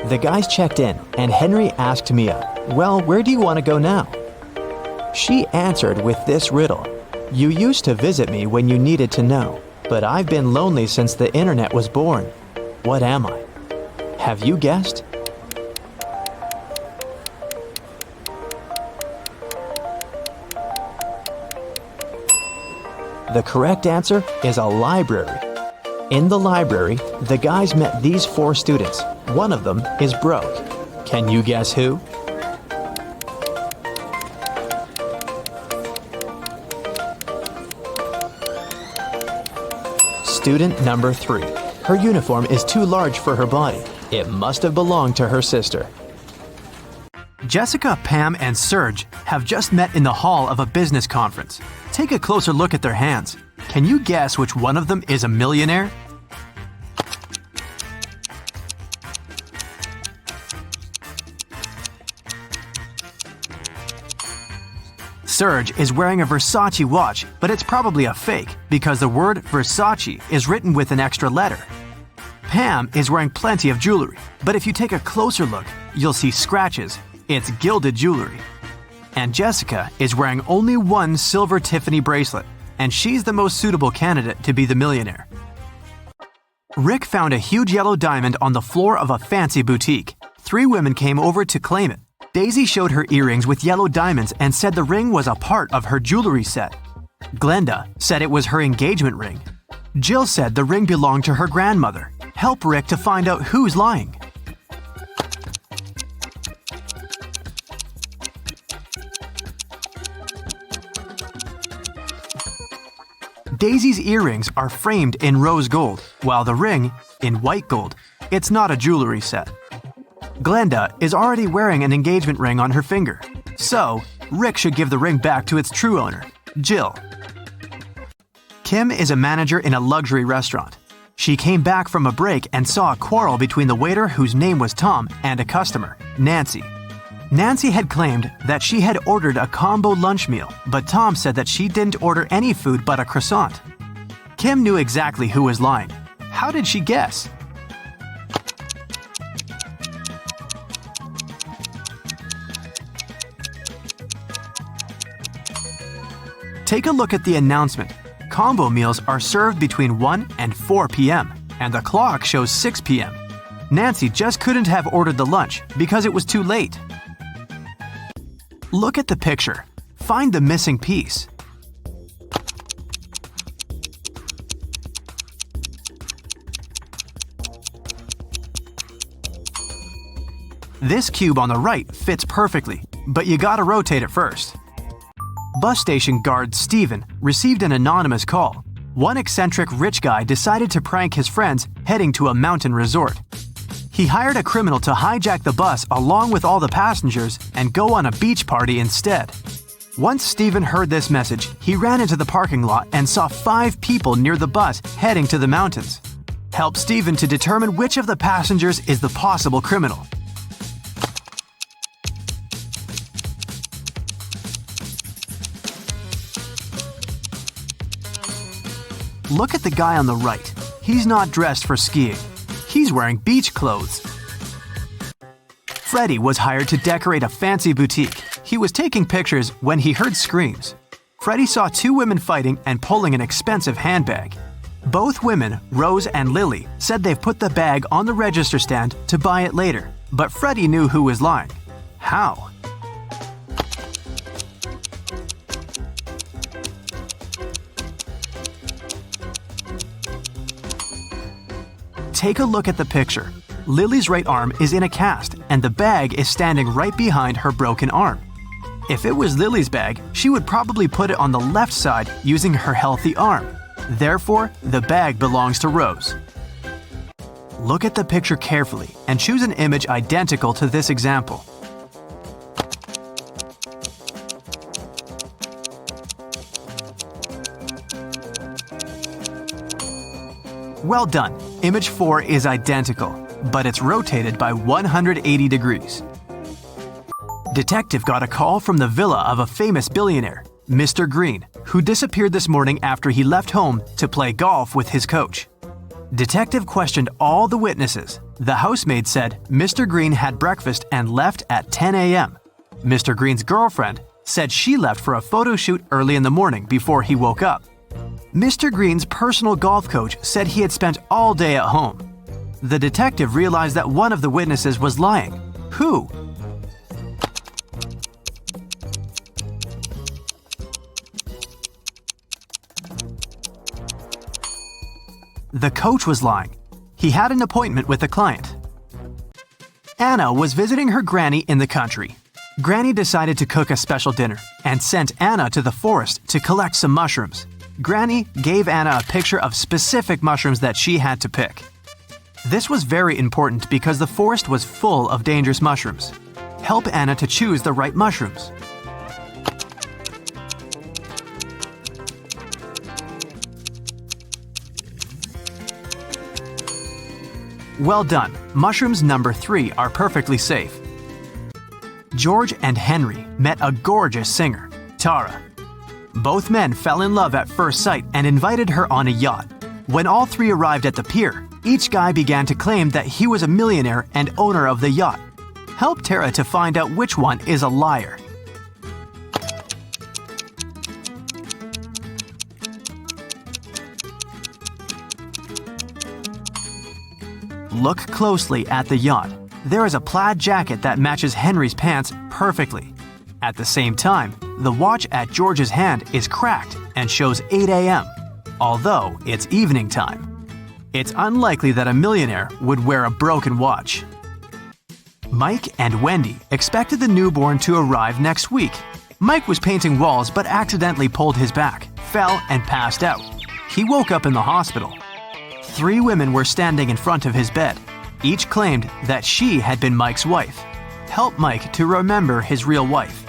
A: The guys checked in, and Henry asked Mia, "Well, where do you want to go now?" She answered with this riddle. "You used to visit me when you needed to know, but I've been lonely since the internet was born. What am I?" Have you guessed? The correct answer is a library. In the library, the guys met these 4 students. One of them is broke. Can you guess who? Student number 3. Her uniform is too large for her body. It must have belonged to her sister. Jessica, Pam, and Serge have just met in the hall of a business conference. Take a closer look at their hands. Can you guess which one of them is a millionaire? Serge is wearing a Versace watch, but it's probably a fake because the word Versace is written with an extra letter. Pam is wearing plenty of jewelry, but if you take a closer look, you'll see scratches. It's gilded jewelry. And Jessica is wearing only one silver Tiffany bracelet, and she's the most suitable candidate to be the millionaire. Rick found a huge yellow diamond on the floor of a fancy boutique. 3 women came over to claim it. Daisy showed her earrings with yellow diamonds and said the ring was a part of her jewelry set. Glenda said it was her engagement ring. Jill said the ring belonged to her grandmother. Help Rick to find out who's lying. Daisy's earrings are framed in rose gold, while the ring in white gold. It's not a jewelry set. Glenda is already wearing an engagement ring on her finger, so Rick should give the ring back to its true owner, Jill. Kim is a manager in a luxury restaurant. She came back from a break and saw a quarrel between the waiter whose name was Tom and a customer, Nancy. Nancy had claimed that she had ordered a combo lunch meal, but Tom said that she didn't order any food but a croissant. Kim knew exactly who was lying. How did she guess? Take a look at the announcement. Combo meals are served between 1 and 4 p.m., and the clock shows 6 p.m. Nancy just couldn't have ordered the lunch because it was too late. Look at the picture. Find the missing piece. This cube on the right fits perfectly, but you gotta rotate it first. Bus station guard Steven received an anonymous call. One eccentric rich guy decided to prank his friends heading to a mountain resort. He hired a criminal to hijack the bus along with all the passengers and go on a beach party instead. Once Steven heard this message, he ran into the parking lot and saw 5 people near the bus heading to the mountains. Help Steven to determine which of the passengers is the possible criminal. Look at the guy on the right. He's not dressed for skiing. He's wearing beach clothes. Freddie was hired to decorate a fancy boutique. He was taking pictures when he heard screams. Freddie saw 2 women fighting and pulling an expensive handbag. Both women, Rose and Lily, said they've put the bag on the register stand to buy it later, but Freddie knew who was lying. How? Take a look at the picture. Lily's right arm is in a cast, and the bag is standing right behind her broken arm. If it was Lily's bag, she would probably put it on the left side using her healthy arm. Therefore, the bag belongs to Rose. Look at the picture carefully and choose an image identical to this example. Well done. Image 4 is identical, but it's rotated by 180 degrees. Detective got a call from the villa of a famous billionaire, Mr. Green, who disappeared this morning after he left home to play golf with his coach. Detective questioned all the witnesses. The housemaid said Mr. Green had breakfast and left at 10 a.m. Mr. Green's girlfriend said she left for a photo shoot early in the morning before he woke up. Mr. Green's personal golf coach said he had spent all day at home. The detective realized that one of the witnesses was lying. Who? The coach was lying. He had an appointment with a client. Anna was visiting her granny in the country. Granny decided to cook a special dinner and sent Anna to the forest to collect some mushrooms. Granny gave Anna a picture of specific mushrooms that she had to pick. This was very important because the forest was full of dangerous mushrooms. Help Anna to choose the right mushrooms. Well done. Mushrooms number 3 are perfectly safe. George and Henry met a gorgeous singer, Tara. Both men fell in love at first sight and invited her on a yacht. When all 3 arrived at the pier, each guy began to claim that he was a millionaire and owner of the yacht. Help Tara to find out which one is a liar. Look closely at the yacht. There is a plaid jacket that matches Henry's pants perfectly. At the same time, the watch at George's hand is cracked and shows 8 a.m., although it's evening time. It's unlikely that a millionaire would wear a broken watch. Mike and Wendy expected the newborn to arrive next week. Mike was painting walls but accidentally pulled his back, fell, and passed out. He woke up in the hospital. 3 women were standing in front of his bed. Each claimed that she had been Mike's wife. Help Mike to remember his real wife.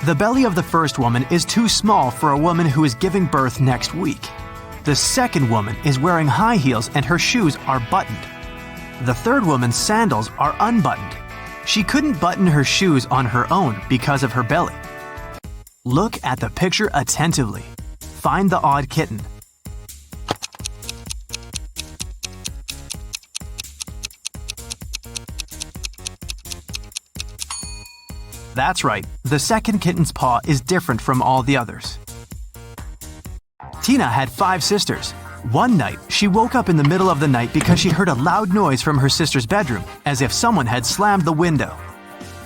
A: The belly of the first woman is too small for a woman who is giving birth next week. The second woman is wearing high heels and her shoes are buttoned. The third woman's sandals are unbuttoned. She couldn't button her shoes on her own because of her belly. Look at the picture attentively. Find the odd kitten. That's right, the second kitten's paw is different from all the others. Tina had 5 sisters. One night, she woke up in the middle of the night because she heard a loud noise from her sister's bedroom, as if someone had slammed the window.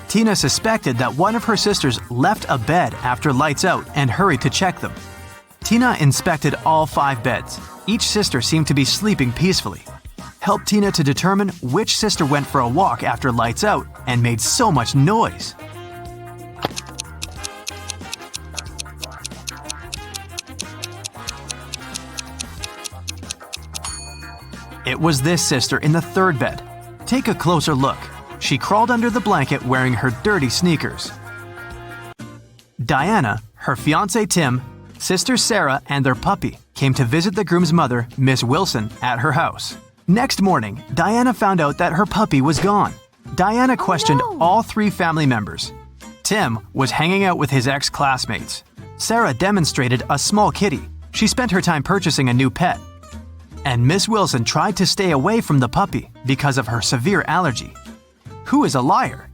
A: Tina suspected that one of her sisters left a bed after lights out and hurried to check them. Tina inspected all 5 beds. Each sister seemed to be sleeping peacefully. Help Tina to determine which sister went for a walk after lights out and made so much noise. It was this sister in the third bed. Take a closer look. She crawled under the blanket wearing her dirty sneakers. Diana, her fiancé Tim, sister Sarah, and their puppy came to visit the groom's mother, Miss Wilson, at her house. Next morning, Diana found out that her puppy was gone. Diana questioned all 3 family members. Tim was hanging out with his ex-classmates. Sarah demonstrated a small kitty. She spent her time purchasing a new pet. And Miss Wilson tried to stay away from the puppy because of her severe allergy. Who is a liar?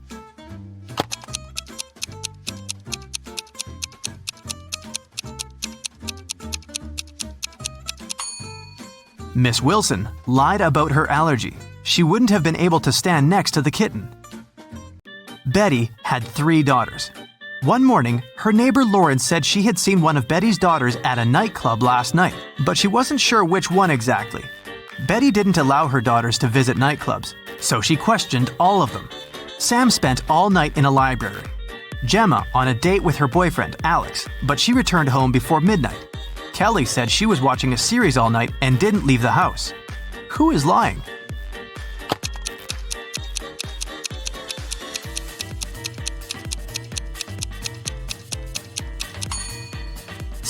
A: Miss Wilson lied about her allergy. She wouldn't have been able to stand next to the kitten. Betty had 3 daughters. One morning, her neighbor Lauren said she had seen one of Betty's daughters at a nightclub last night, but she wasn't sure which one exactly. Betty didn't allow her daughters to visit nightclubs, so she questioned all of them. Sam spent all night in a library. Gemma on a date with her boyfriend, Alex, but she returned home before midnight. Kelly said she was watching a series all night and didn't leave the house. Who is lying?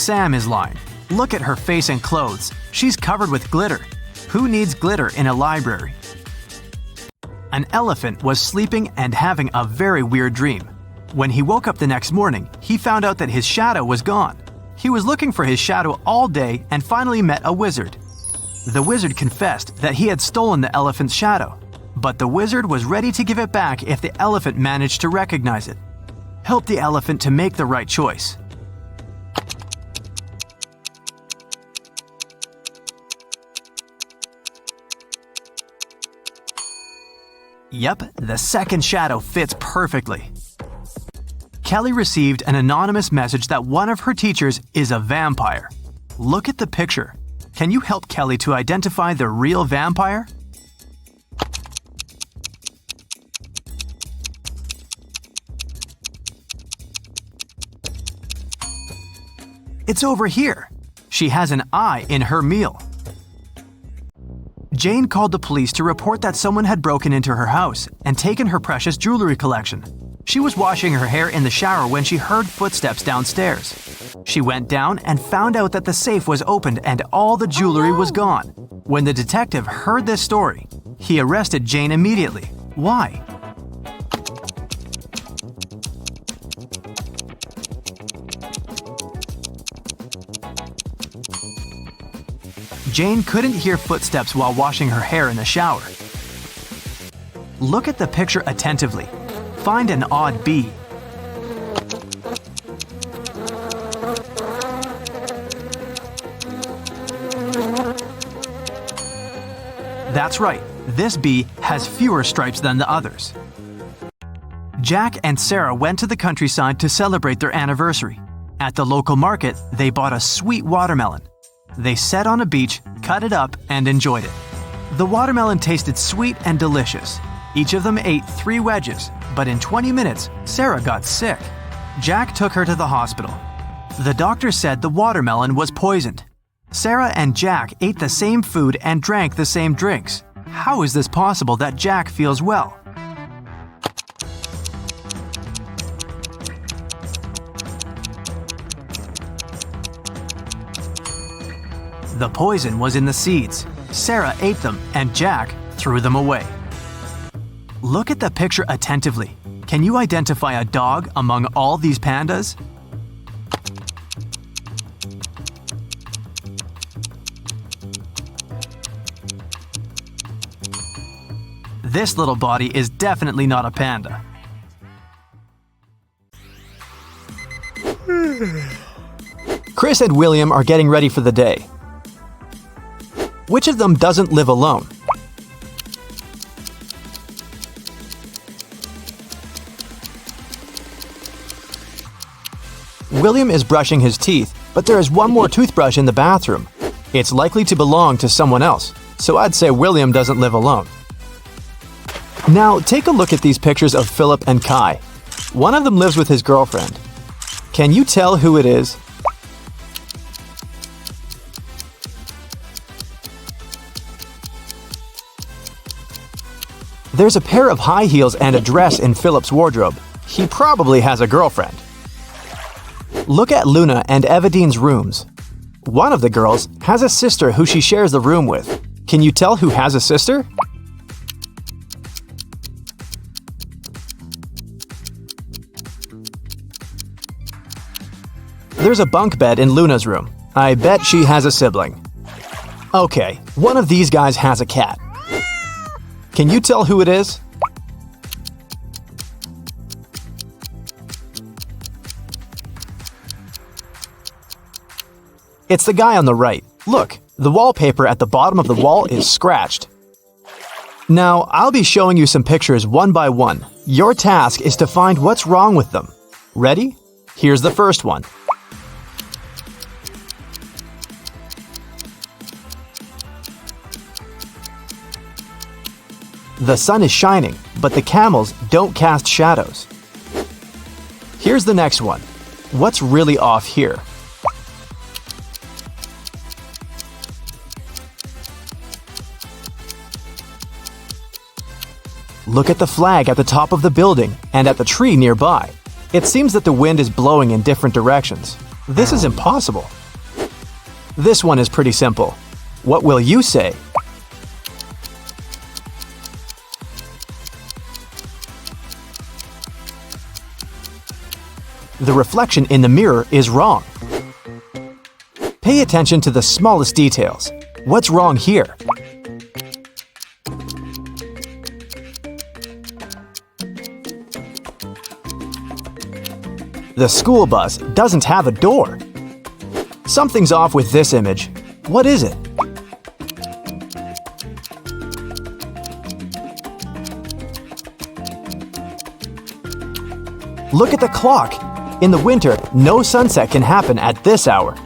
A: Sam is lying. Look at her face and clothes. She's covered with glitter. Who needs glitter in a library? An elephant was sleeping and having a very weird dream. When he woke up the next morning, he found out that his shadow was gone. He was looking for his shadow all day and finally met a wizard. The wizard confessed that he had stolen the elephant's shadow, but the wizard was ready to give it back if the elephant managed to recognize it. Help the elephant to make the right choice. Yep, the second shadow fits perfectly. Kelly received an anonymous message that one of her teachers is a vampire. Look at the picture. Can you help Kelly to identify the real vampire? It's over here. She has an eye in her meal. Jane called the police to report that someone had broken into her house and taken her precious jewelry collection. She was washing her hair in the shower when she heard footsteps downstairs. She went down and found out that the safe was opened and all the jewelry was gone. When the detective heard this story, he arrested Jane immediately. Why? Jane couldn't hear footsteps while washing her hair in the shower. Look at the picture attentively. Find an odd bee. That's right, this bee has fewer stripes than the others. Jack and Sarah went to the countryside to celebrate their anniversary. At the local market, they bought a sweet watermelon. They sat on a beach, cut it up, and enjoyed it. The watermelon tasted sweet and delicious. Each of them ate 3 wedges, but in 20 minutes, Sarah got sick. Jack took her to the hospital. The doctor said the watermelon was poisoned. Sarah and Jack ate the same food and drank the same drinks. How is this possible that Jack feels well? The poison was in the seeds. Sarah ate them and Jack threw them away. Look at the picture attentively. Can you identify a dog among all these pandas? This little body is definitely not a panda. Chris and William are getting ready for the day. Which of them doesn't live alone? William is brushing his teeth, but there is one more toothbrush in the bathroom. It's likely to belong to someone else, so I'd say William doesn't live alone. Now, take a look at these pictures of Philip and Kai. One of them lives with his girlfriend. Can you tell who it is? There's a pair of high heels and a dress in Philip's wardrobe. He probably has a girlfriend. Look at Luna and Evadine's rooms. One of the girls has a sister who she shares the room with. Can you tell who has a sister? There's a bunk bed in Luna's room. I bet she has a sibling. Okay, one of these guys has a cat. Can you tell who it is? It's the guy on the right. Look, the wallpaper at the bottom of the wall is scratched. Now, I'll be showing you some pictures one by one. Your task is to find what's wrong with them. Ready? Here's the first one. The sun is shining, but the camels don't cast shadows. Here's the next one. What's really off here? Look at the flag at the top of the building and at the tree nearby. It seems that the wind is blowing in different directions. This is impossible. This one is pretty simple. What will you say? The reflection in the mirror is wrong. Pay attention to the smallest details. What's wrong here? The school bus doesn't have a door. Something's off with this image. What is it? Look at the clock. In the winter, no sunset can happen at this hour.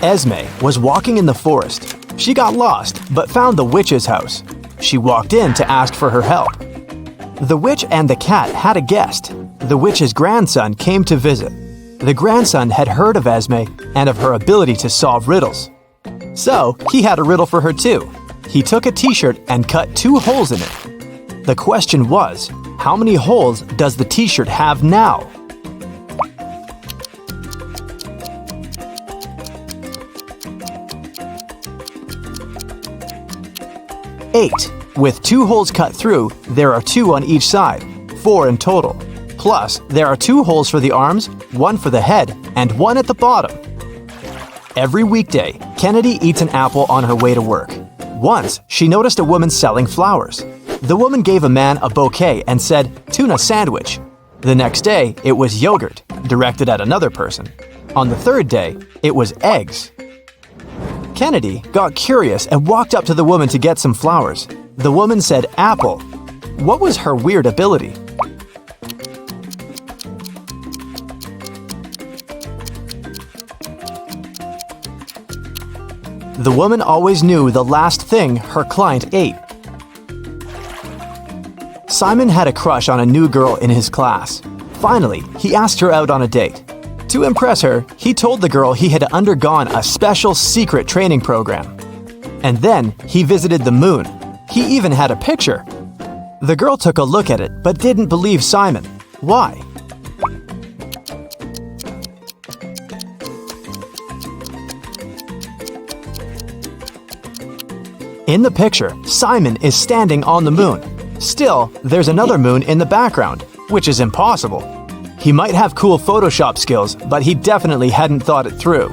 A: Esme was walking in the forest. She got lost, but found the witch's house. She walked in to ask for her help. The witch and the cat had a guest. The witch's grandson came to visit. The grandson had heard of Esme and of her ability to solve riddles. So, he had a riddle for her too. He took a t-shirt and cut 2 holes in it. The question was, how many holes does the t-shirt have now? Eight. With 2 holes cut through, there are 2 on each side, 4 in total. Plus, there are 2 holes for the arms, 1 for the head, and 1 at the bottom. Every weekday, Kennedy eats an apple on her way to work. Once, she noticed a woman selling flowers. The woman gave a man a bouquet and said, "Tuna sandwich." The next day, it was yogurt, directed at another person. On the 3rd day, it was eggs. Kennedy got curious and walked up to the woman to get some flowers. The woman said apple. What was her weird ability? The woman always knew the last thing her client ate. Simon had a crush on a new girl in his class. Finally, he asked her out on a date. To impress her, he told the girl he had undergone a special secret training program. And then he visited the moon. He even had a picture. The girl took a look at it but didn't believe Simon. Why? In the picture, Simon is standing on the moon. Still, there's another moon in the background, which is impossible. He might have cool Photoshop skills, but he definitely hadn't thought it through.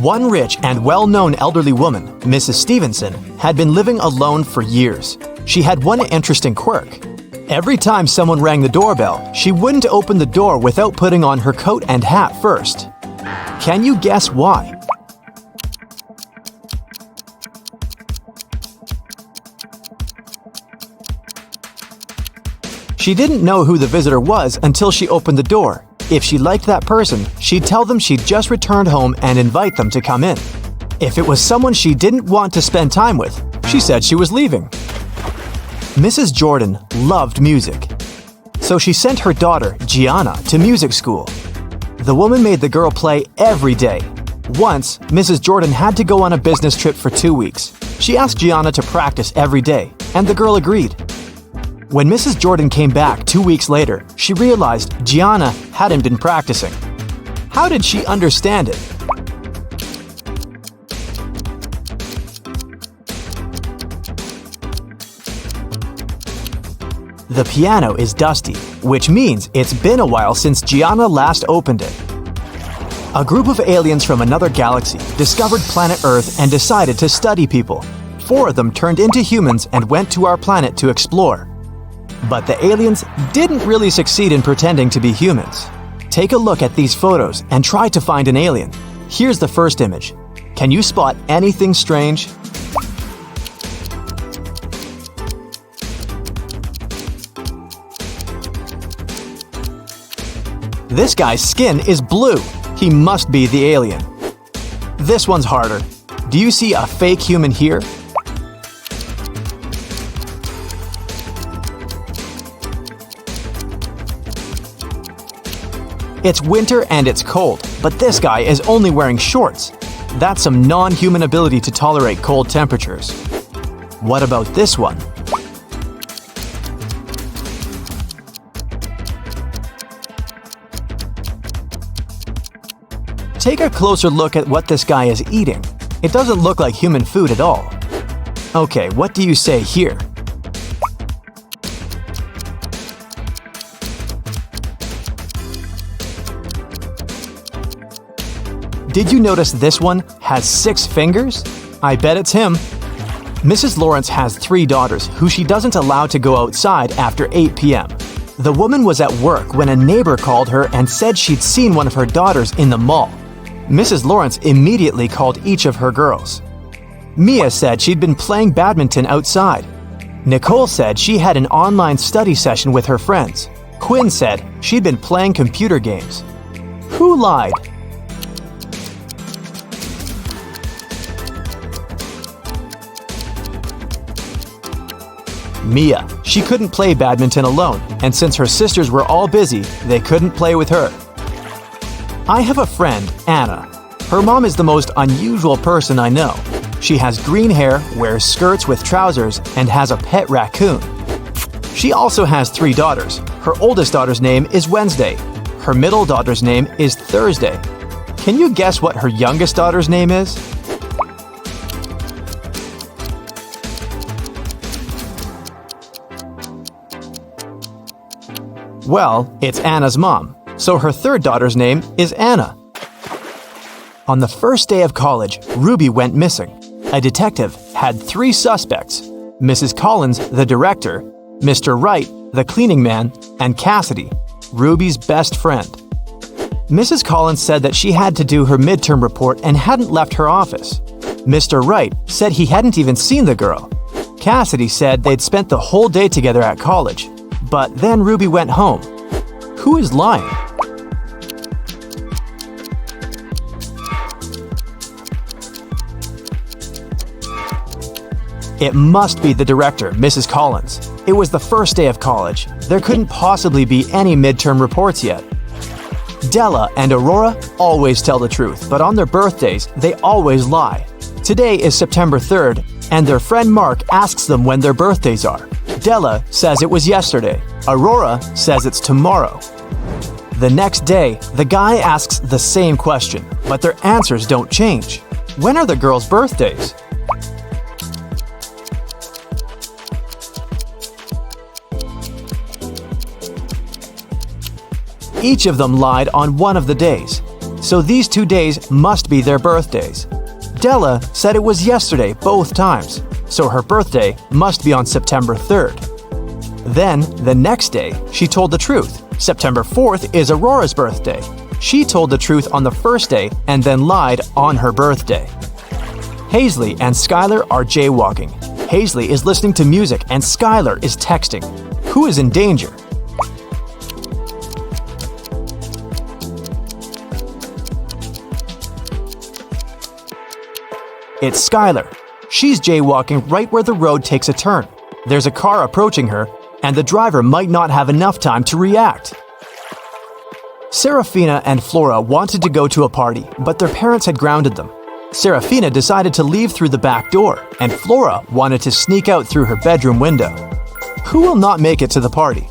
A: One rich and well-known elderly woman, Mrs. Stevenson, had been living alone for years. She had one interesting quirk. Every time someone rang the doorbell, she wouldn't open the door without putting on her coat and hat first. Can you guess why? She didn't know who the visitor was until she opened the door. If she liked that person, she'd tell them she'd just returned home and invite them to come in. If it was someone she didn't want to spend time with, she said she was leaving. Mrs. Jordan loved music, so she sent her daughter, Gianna, to music school. The woman made the girl play every day. Once, Mrs. Jordan had to go on a business trip for 2 weeks. She asked Gianna to practice every day, and the girl agreed. When Mrs. Jordan came back 2 weeks later, she realized Gianna hadn't been practicing. How did she understand it? The piano is dusty, which means it's been a while since Gianna last opened it. A group of aliens from another galaxy discovered planet Earth and decided to study people. 4 of them turned into humans and went to our planet to explore. But the aliens didn't really succeed in pretending to be humans. Take a look at these photos and try to find an alien. Here's the first image. Can you spot anything strange? This guy's skin is blue. He must be the alien. This one's harder. Do you see a fake human here? It's winter and it's cold, but this guy is only wearing shorts. That's some non-human ability to tolerate cold temperatures. What about this one? Take a closer look at what this guy is eating. It doesn't look like human food at all. Okay, what do you say here? Did you notice this one has 6 fingers? I bet it's him. Mrs. Lawrence has 3 daughters who she doesn't allow to go outside after 8 p.m. The woman was at work when a neighbor called her and said she'd seen one of her daughters in the mall. Mrs. Lawrence immediately called each of her girls. Mia said she'd been playing badminton outside. Nicole said she had an online study session with her friends. Quinn said she'd been playing computer games. Who lied? Mia. She couldn't play badminton alone, and since her sisters were all busy, they couldn't play with her. I have a friend, Anna. Her mom is the most unusual person I know. She has green hair, wears skirts with trousers, and has a pet raccoon. She also has 3 daughters. Her oldest daughter's name is Wednesday. Her middle daughter's name is Thursday. Can you guess what her youngest daughter's name is? Well, it's Anna's mom, so her 3rd daughter's name is Anna. On the first day of college, Ruby went missing. A detective had 3 suspects: Mrs. Collins, the director, Mr. Wright, the cleaning man, and Cassidy, Ruby's best friend. Mrs. Collins said that she had to do her midterm report and hadn't left her office. Mr. Wright said he hadn't even seen the girl. Cassidy said they'd spent the whole day together at college. But then Ruby went home. Who is lying? It must be the director, Mrs. Collins. It was the first day of college. There couldn't possibly be any midterm reports yet. Della and Aurora always tell the truth, but on their birthdays, they always lie. Today is September 3rd, and their friend Mark asks them when their birthdays are. Della says it was yesterday. Aurora says it's tomorrow. The next day, the guy asks the same question, but their answers don't change. When are the girls' birthdays? Each of them lied on one of the days, so these 2 days must be their birthdays. Della said it was yesterday both times, so her birthday must be on September 3rd. Then, the next day, she told the truth. September 4th is Aurora's birthday. She told the truth on the first day and then lied on her birthday. Hazley and Skylar are jaywalking. Hazley is listening to music and Skylar is texting. Who is in danger? It's Skylar. She's jaywalking right where the road takes a turn. There's a car approaching her, and the driver might not have enough time to react. Serafina and Flora wanted to go to a party, but their parents had grounded them. Serafina decided to leave through the back door, and Flora wanted to sneak out through her bedroom window. Who will not make it to the party?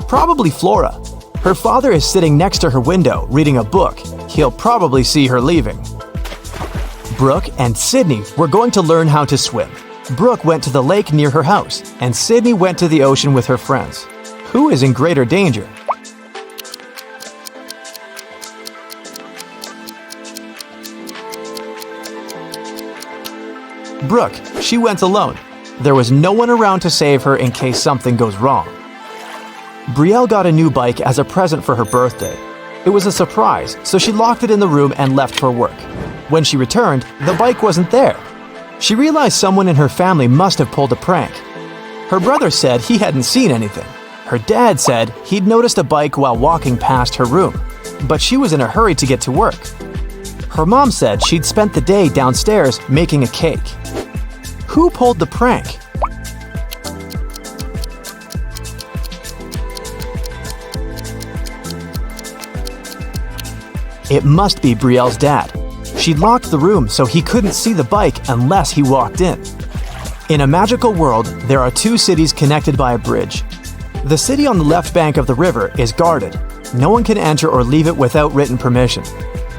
A: Probably Flora. Her father is sitting next to her window reading a book. He'll probably see her leaving. Brooke and Sydney were going to learn how to swim. Brooke went to the lake near her house, and Sydney went to the ocean with her friends. Who is in greater danger? Brooke. She went alone. There was no one around to save her in case something goes wrong. Brielle got a new bike as a present for her birthday. It was a surprise, so she locked it in the room and left for work. When she returned, the bike wasn't there. She realized someone in her family must have pulled a prank. Her brother said he hadn't seen anything. Her dad said he'd noticed a bike while walking past her room, but she was in a hurry to get to work. Her mom said she'd spent the day downstairs making a cake. Who pulled the prank? It must be Brielle's dad. She locked the room so he couldn't see the bike unless he walked in. In a magical world, there are two cities connected by a bridge. The city on the left bank of the river is guarded. No one can enter or leave it without written permission.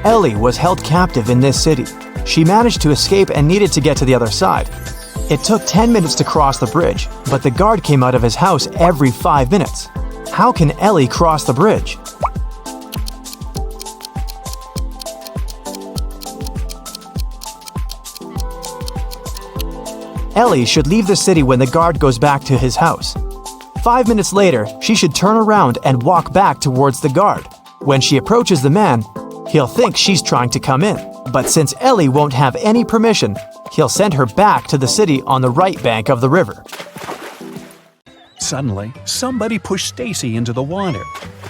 A: Ellie was held captive in this city. She managed to escape and needed to get to the other side. It took 10 minutes to cross the bridge, but the guard came out of his house every 5 minutes. How can Ellie cross the bridge? Ellie should leave the city when the guard goes back to his house. 5 minutes later, she should turn around and walk back towards the guard. When she approaches the man, he'll think she's trying to come in. But since Ellie won't have any permission, he'll send her back to the city on the right bank of the river.
B: Suddenly, somebody pushed Stacy into the water.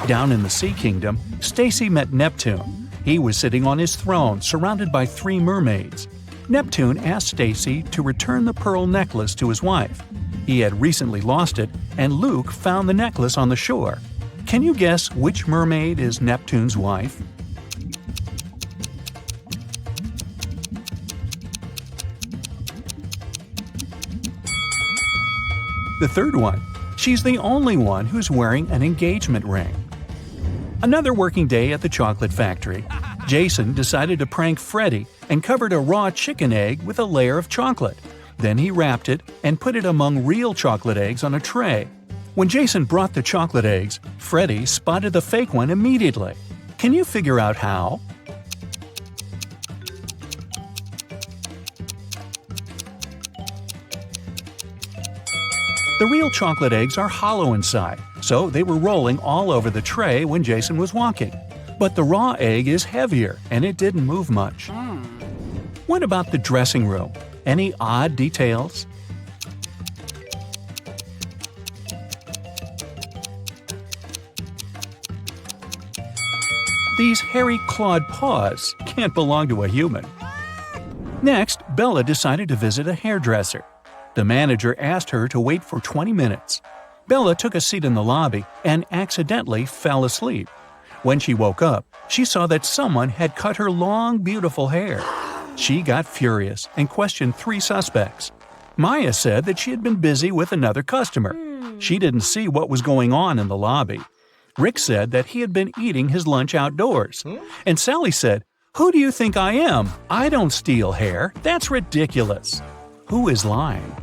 B: Down in the Sea Kingdom, Stacy met Neptune. He was sitting on his throne, surrounded by 3 mermaids. Neptune asked Stacy to return the pearl necklace to his wife. He had recently lost it, and Luke found the necklace on the shore. Can you guess which mermaid is Neptune's wife? The third one. She's the only one who's wearing an engagement ring. Another working day at the chocolate factory. Jason decided to prank Freddy and covered a raw chicken egg with a layer of chocolate. Then he wrapped it and put it among real chocolate eggs on a tray. When Jason brought the chocolate eggs, Freddy spotted the fake one immediately. Can you figure out how? The real chocolate eggs are hollow inside, so they were rolling all over the tray when Jason was walking. But the raw egg is heavier, and it didn't move much. What about the dressing room? Any odd details? These hairy clawed paws can't belong to a human. Next, Bella decided to visit a hairdresser. The manager asked her to wait for 20 minutes. Bella took a seat in the lobby and accidentally fell asleep. When she woke up, she saw that someone had cut her long, beautiful hair. She got furious and questioned 3 suspects. Maya said that she had been busy with another customer. She didn't see what was going on in the lobby. Rick said that he had been eating his lunch outdoors. And Sally said, "Who do you think I am? I don't steal hair. That's ridiculous." Who is lying?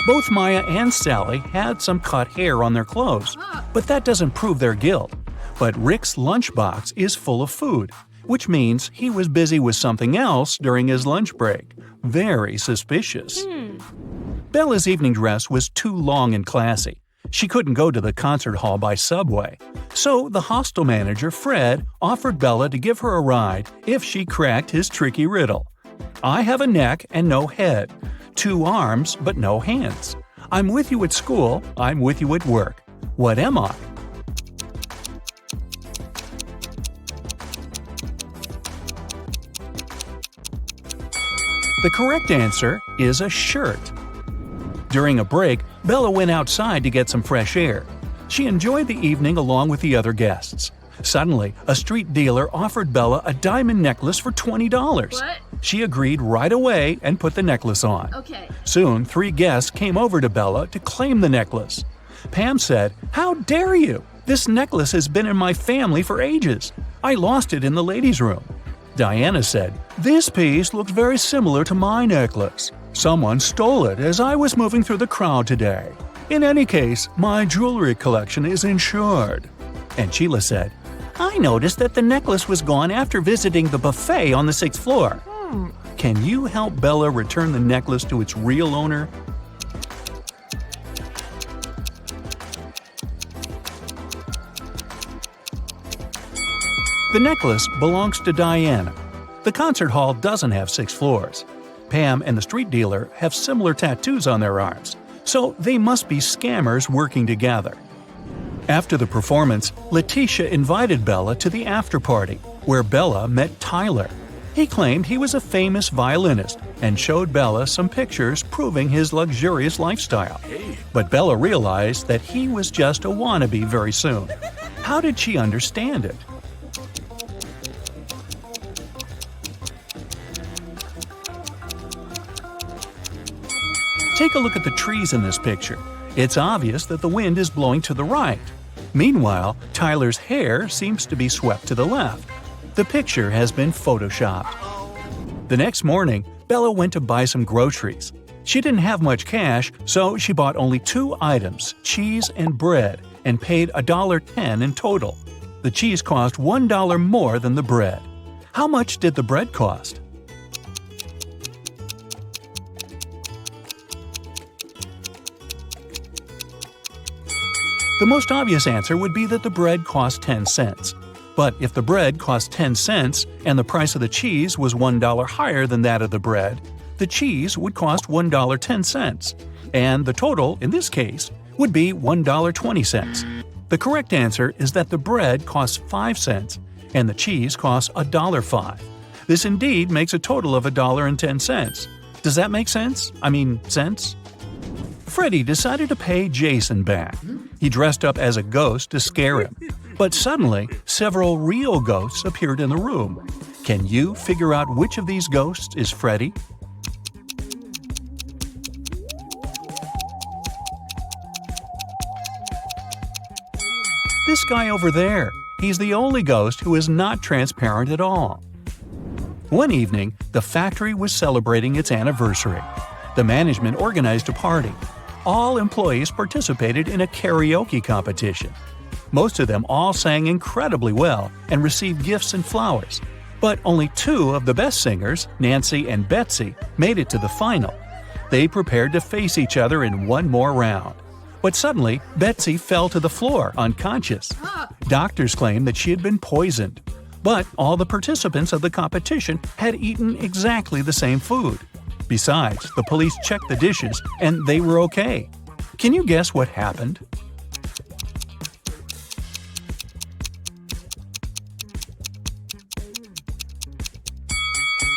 B: Both Maya and Sally had some cut hair on their clothes, but that doesn't prove their guilt. But Rick's lunchbox is full of food, which means he was busy with something else during his lunch break. Very suspicious. Bella's evening dress was too long and classy. She couldn't go to the concert hall by subway. So the hostel manager, Fred, offered Bella to give her a ride if she cracked his tricky riddle. I have a neck and no head. 2 arms but no hands. I'm with you at school, I'm with you at work. What am I? The correct answer is a shirt. During a break, Bella went outside to get some fresh air. She enjoyed the evening along with the other guests. Suddenly, a street dealer offered Bella a diamond necklace for $20.
C: What?
B: She agreed right away and put the necklace on.
C: Okay.
B: Soon, 3 guests came over to Bella to claim the necklace. Pam said, "How dare you? This necklace has been in my family for ages. I lost it in the ladies' room." Diana said, "This piece looks very similar to my necklace. Someone stole it as I was moving through the crowd today. In any case, my jewelry collection is insured." And Sheila said, "I noticed that the necklace was gone after visiting the buffet on the 6th floor. Can you help Bella return the necklace to its real owner?" The necklace belongs to Diana. The concert hall doesn't have 6 floors. Pam and the street dealer have similar tattoos on their arms, so they must be scammers working together. After the performance, Letitia invited Bella to the after-party, where Bella met Tyler. He claimed he was a famous violinist and showed Bella some pictures proving his luxurious lifestyle. But Bella realized that he was just a wannabe very soon. How did she understand it? Take a look at the trees in this picture. It's obvious that the wind is blowing to the right. Meanwhile, Tyler's hair seems to be swept to the left. The picture has been photoshopped. The next morning, Bella went to buy some groceries. She didn't have much cash, so she bought only 2 items, cheese and bread, and paid $1.10 in total. The cheese cost $1 more than the bread. How much did the bread cost? The most obvious answer would be that the bread cost 10 cents. But if the bread cost 10 cents and the price of the cheese was $1 higher than that of the bread, the cheese would cost $1.10, and the total, in this case, would be $1.20. The correct answer is that the bread costs 5 cents and the cheese costs $1.05. This indeed makes a total of $1.10. Does that make sense? Sense? Freddy decided to pay Jason back. He dressed up as a ghost to scare him. But suddenly, several real ghosts appeared in the room. Can you figure out which of these ghosts is Freddy? This guy over there. He's the only ghost who is not transparent at all. One evening, the factory was celebrating its anniversary. The management organized a party. All employees participated in a karaoke competition. Most of them all sang incredibly well and received gifts and flowers. But only 2 of the best singers, Nancy and Betsy, made it to the final. They prepared to face each other in one more round. But suddenly, Betsy fell to the floor, unconscious. Doctors claimed that she had been poisoned. But all the participants of the competition had eaten exactly the same food. Besides, the police checked the dishes and they were okay. Can you guess what happened?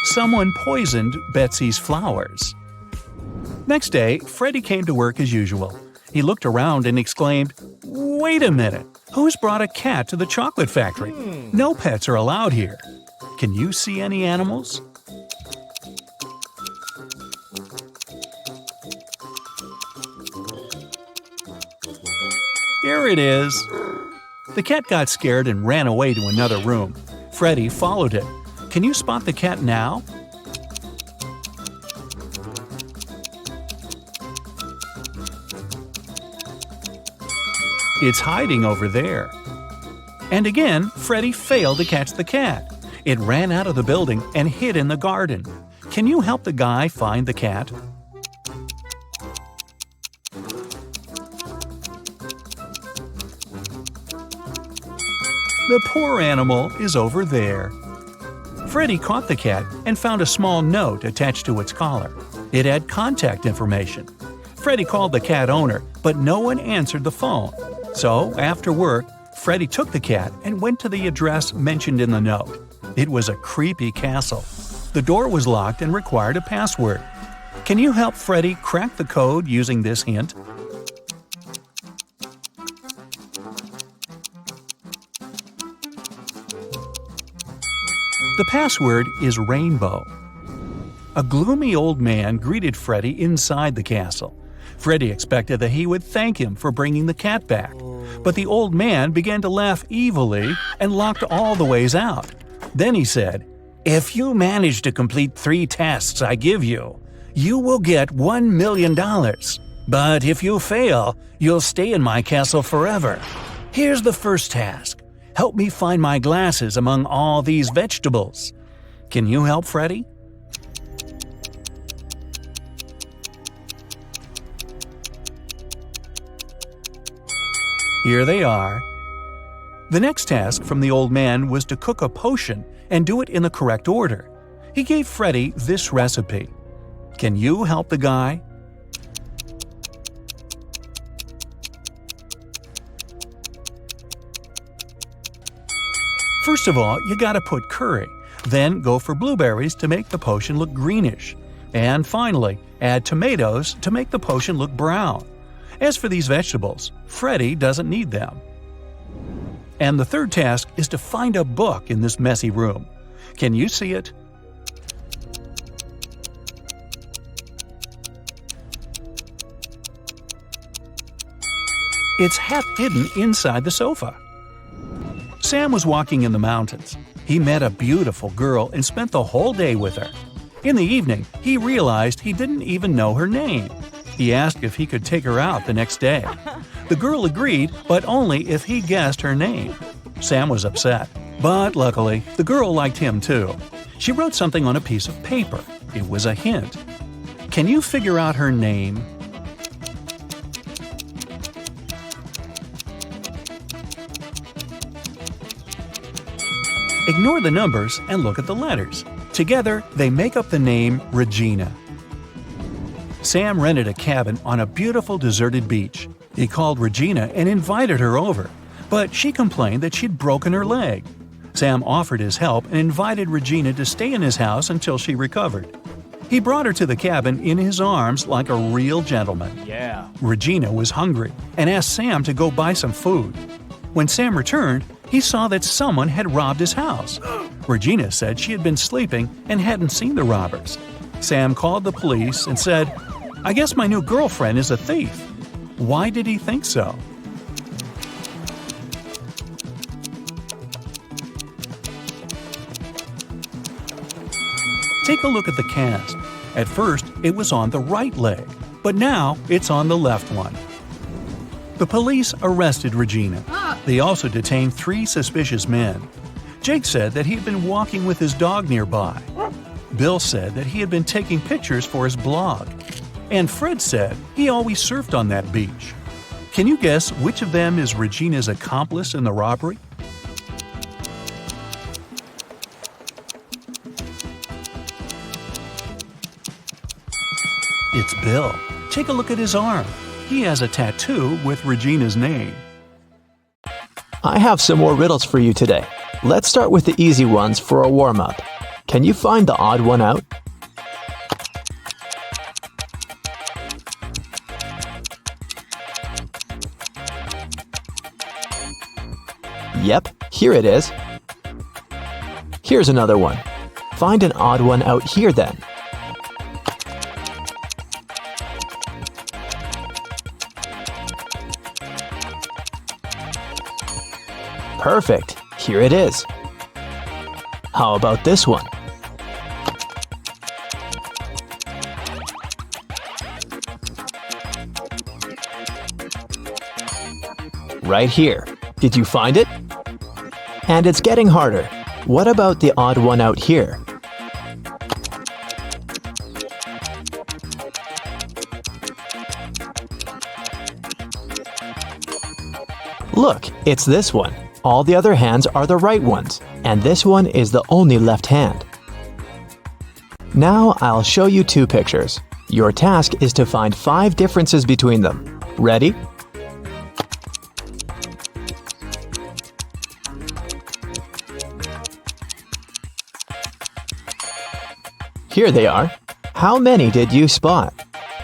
B: Someone poisoned Betsy's flowers. Next day, Freddy came to work as usual. He looked around and exclaimed, "Wait a minute! Who's brought a cat to the chocolate factory? No pets are allowed here. Can you see any animals?" Here it is. The cat got scared and ran away to another room. Freddy followed it. Can you spot the cat now? It's hiding over there. And again, Freddy failed to catch the cat. It ran out of the building and hid in the garden. Can you help the guy find the cat? The poor animal is over there. Freddy caught the cat and found a small note attached to its collar. It had contact information. Freddy called the cat owner, but no one answered the phone. So, after work, Freddy took the cat and went to the address mentioned in the note. It was a creepy castle. The door was locked and required a password. Can you help Freddy crack the code using this hint? The password is rainbow. A gloomy old man greeted Freddy inside the castle. Freddy expected that he would thank him for bringing the cat back. But the old man began to laugh evilly and locked all the ways out. Then he said, "If you manage to complete 3 tasks I give you, you will get $1 million. But if you fail, you'll stay in my castle forever. Here's the first task. Help me find my glasses among all these vegetables." Can you help Freddy? Here they are. The next task from the old man was to cook a potion and do it in the correct order. He gave Freddy this recipe. Can you help the guy? First of all, you gotta put curry. Then go for blueberries to make the potion look greenish. And finally, add tomatoes to make the potion look brown. As for these vegetables, Freddy doesn't need them. And the third task is to find a book in this messy room. Can you see it? It's half hidden inside the sofa. Sam was walking in the mountains. He met a beautiful girl and spent the whole day with her. In the evening, he realized he didn't even know her name. He asked if he could take her out the next day. The girl agreed, but only if he guessed her name. Sam was upset, but luckily, the girl liked him too. She wrote something on a piece of paper. It was a hint. Can you figure out her name? Ignore the numbers and look at the letters. Together, they make up the name Regina. Sam rented a cabin on a beautiful deserted beach. He called Regina and invited her over, but she complained that she'd broken her leg. Sam offered his help and invited Regina to stay in his house until she recovered. He brought her to the cabin in his arms like a real gentleman.
A: Yeah.
B: Regina was hungry and asked Sam to go buy some food. When Sam returned, he saw that someone had robbed his house. Regina said she had been sleeping and hadn't seen the robbers. Sam called the police and said, "I guess my new girlfriend is a thief." Why did he think so? Take a look at the cast. At first, it was on the right leg, but now it's on the left one. The police arrested Regina. They also detained 3 suspicious men. Jake said that he had been walking with his dog nearby. Bill said that he had been taking pictures for his blog. And Fred said he always surfed on that beach. Can you guess which of them is Regina's accomplice in the robbery? It's Bill. Take a look at his arm. He has a tattoo with Regina's name.
A: I have some more riddles for you today. Let's start with the easy ones for a warm-up. Can you find the odd one out? Yep, here it is. Here's another one. Find an odd one out here then. Perfect, here it is. How about this one? Right here. Did you find it? And it's getting harder. What about the odd one out here? Look, it's this one. All the other hands are the right ones, and this one is the only left hand. Now I'll show you 2 pictures. Your task is to find 5 differences between them. Ready? Here they are. How many did you spot?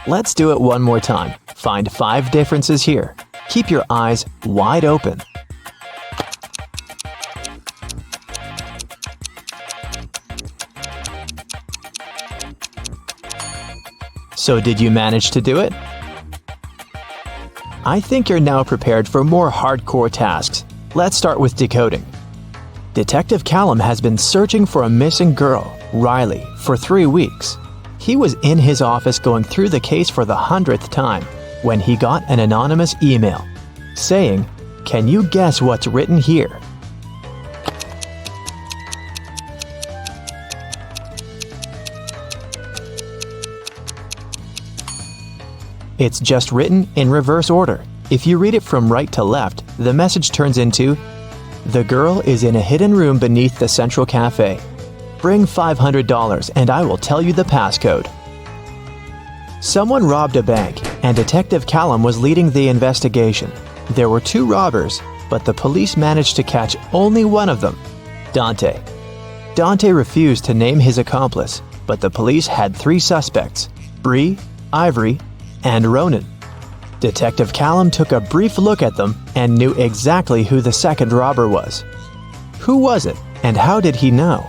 A: Let's do it one more time. Find 5 differences here. Keep your eyes wide open. So did you manage to do it? I think you're now prepared for more hardcore tasks. Let's start with decoding. Detective Callum has been searching for a missing girl, Riley, for 3 weeks. He was in his office going through the case for the 100th time when he got an anonymous email saying, "Can you guess what's written here?" It's just written in reverse order. If you read it from right to left, the message turns into, "The girl is in a hidden room beneath the Central Cafe. Bring $500 and I will tell you the passcode." Someone robbed a bank, and Detective Callum was leading the investigation. There were 2 robbers, but the police managed to catch only one of them, Dante. Dante refused to name his accomplice, but the police had 3 suspects, Bree, Ivory, and Ronan. Detective Callum took a brief look at them and knew exactly who the second robber was. Who was it, and how did he know?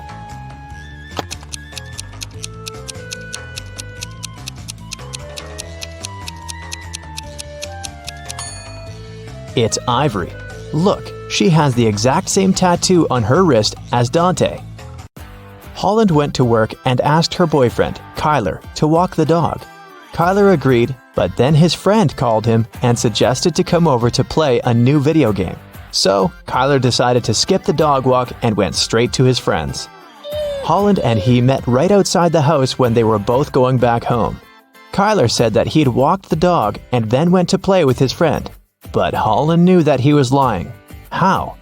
A: It's Ivory. Look, she has the exact same tattoo on her wrist as Dante. Holland went to work and asked her boyfriend, Kyler, to walk the dog. Kyler agreed, but then his friend called him and suggested to come over to play a new video game. So, Kyler decided to skip the dog walk and went straight to his friends. Holland and he met right outside the house when they were both going back home. Kyler said that he'd walked the dog and then went to play with his friend. But Holland knew that he was lying. How?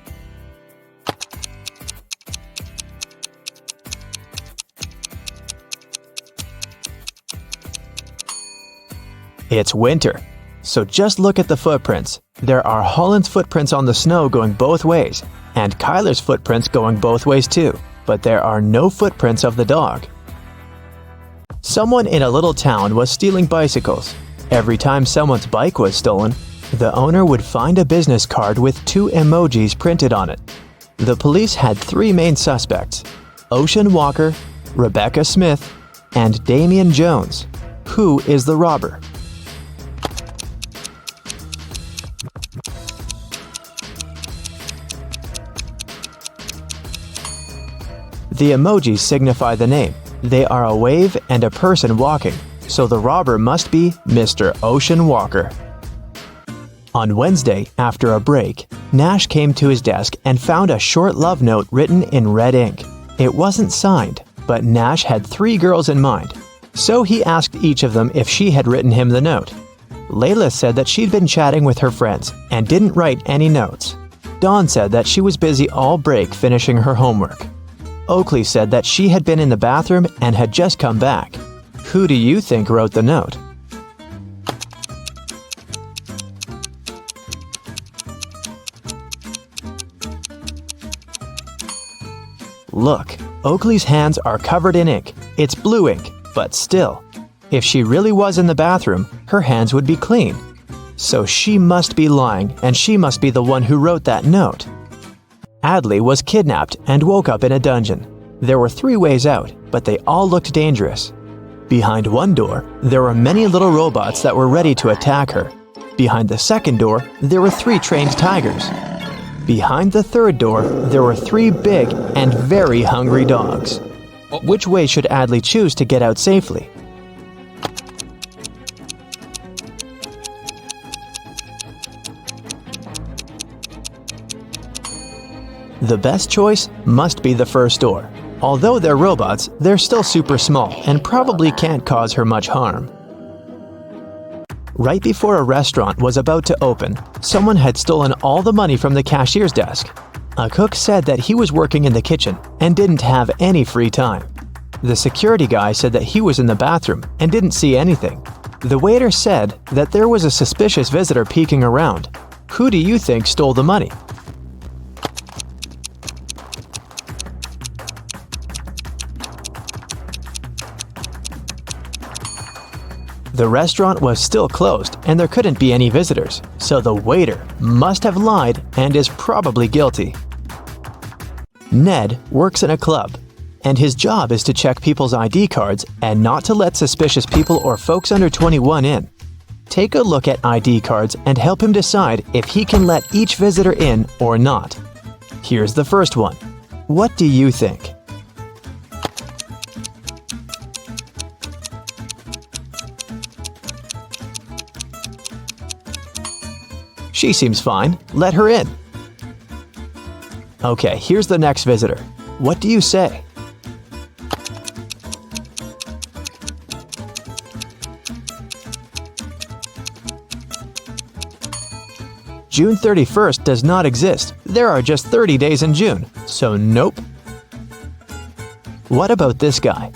A: It's winter. So just look at the footprints. There are Holland's footprints on the snow going both ways, and Kyler's footprints going both ways too, but there are no footprints of the dog. Someone in a little town was stealing bicycles. Every time someone's bike was stolen, the owner would find a business card with 2 emojis printed on it. The police had 3 main suspects: Ocean Walker, Rebecca Smith, and Damian Jones. Who is the robber? The emojis signify the name. They are a wave and a person walking, so the robber must be Mr. Ocean Walker. On Wednesday, after a break, Nash came to his desk and found a short love note written in red ink. It wasn't signed, but Nash had 3 girls in mind, so he asked each of them if she had written him the note. Layla said that she'd been chatting with her friends and didn't write any notes. Dawn said that she was busy all break finishing her homework. Oakley said that she had been in the bathroom and had just come back. Who do you think wrote the note? Look, Oakley's hands are covered in ink. It's blue ink, but still. If she really was in the bathroom, her hands would be clean. So she must be lying, and she must be the one who wrote that note. Adley was kidnapped and woke up in a dungeon. There were 3 ways out, but they all looked dangerous. Behind one door, there were many little robots that were ready to attack her. Behind the second door, there were 3 trained tigers. Behind the third door, there were 3 big and very hungry dogs. Which way should Adley choose to get out safely? The best choice must be the first door. Although they're robots, they're still super small and probably can't cause her much harm. Right before a restaurant was about to open, someone had stolen all the money from the cashier's desk. A cook said that he was working in the kitchen and didn't have any free time. The security guy said that he was in the bathroom and didn't see anything. The waiter said that there was a suspicious visitor peeking around. Who do you think stole the money? The restaurant was still closed and there couldn't be any visitors, so the waiter must have lied and is probably guilty. Ned works in a club, and his job is to check people's ID cards and not to let suspicious people or folks under 21 in. Take a look at ID cards and help him decide if he can let each visitor in or not. Here's the first one. What do you think? She seems fine. Let her in. Okay, here's the next visitor. What do you say? June 31st does not exist. There are just 30 days in June, so nope. What about this guy?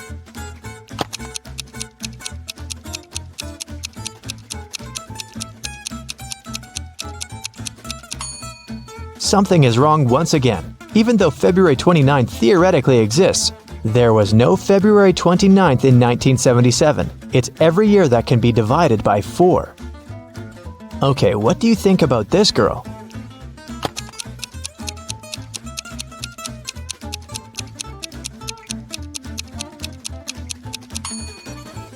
A: Something is wrong once again. Even though February 29th theoretically exists, there was no February 29th in 1977. It's every year that can be divided by 4. Okay, what do you think about this girl?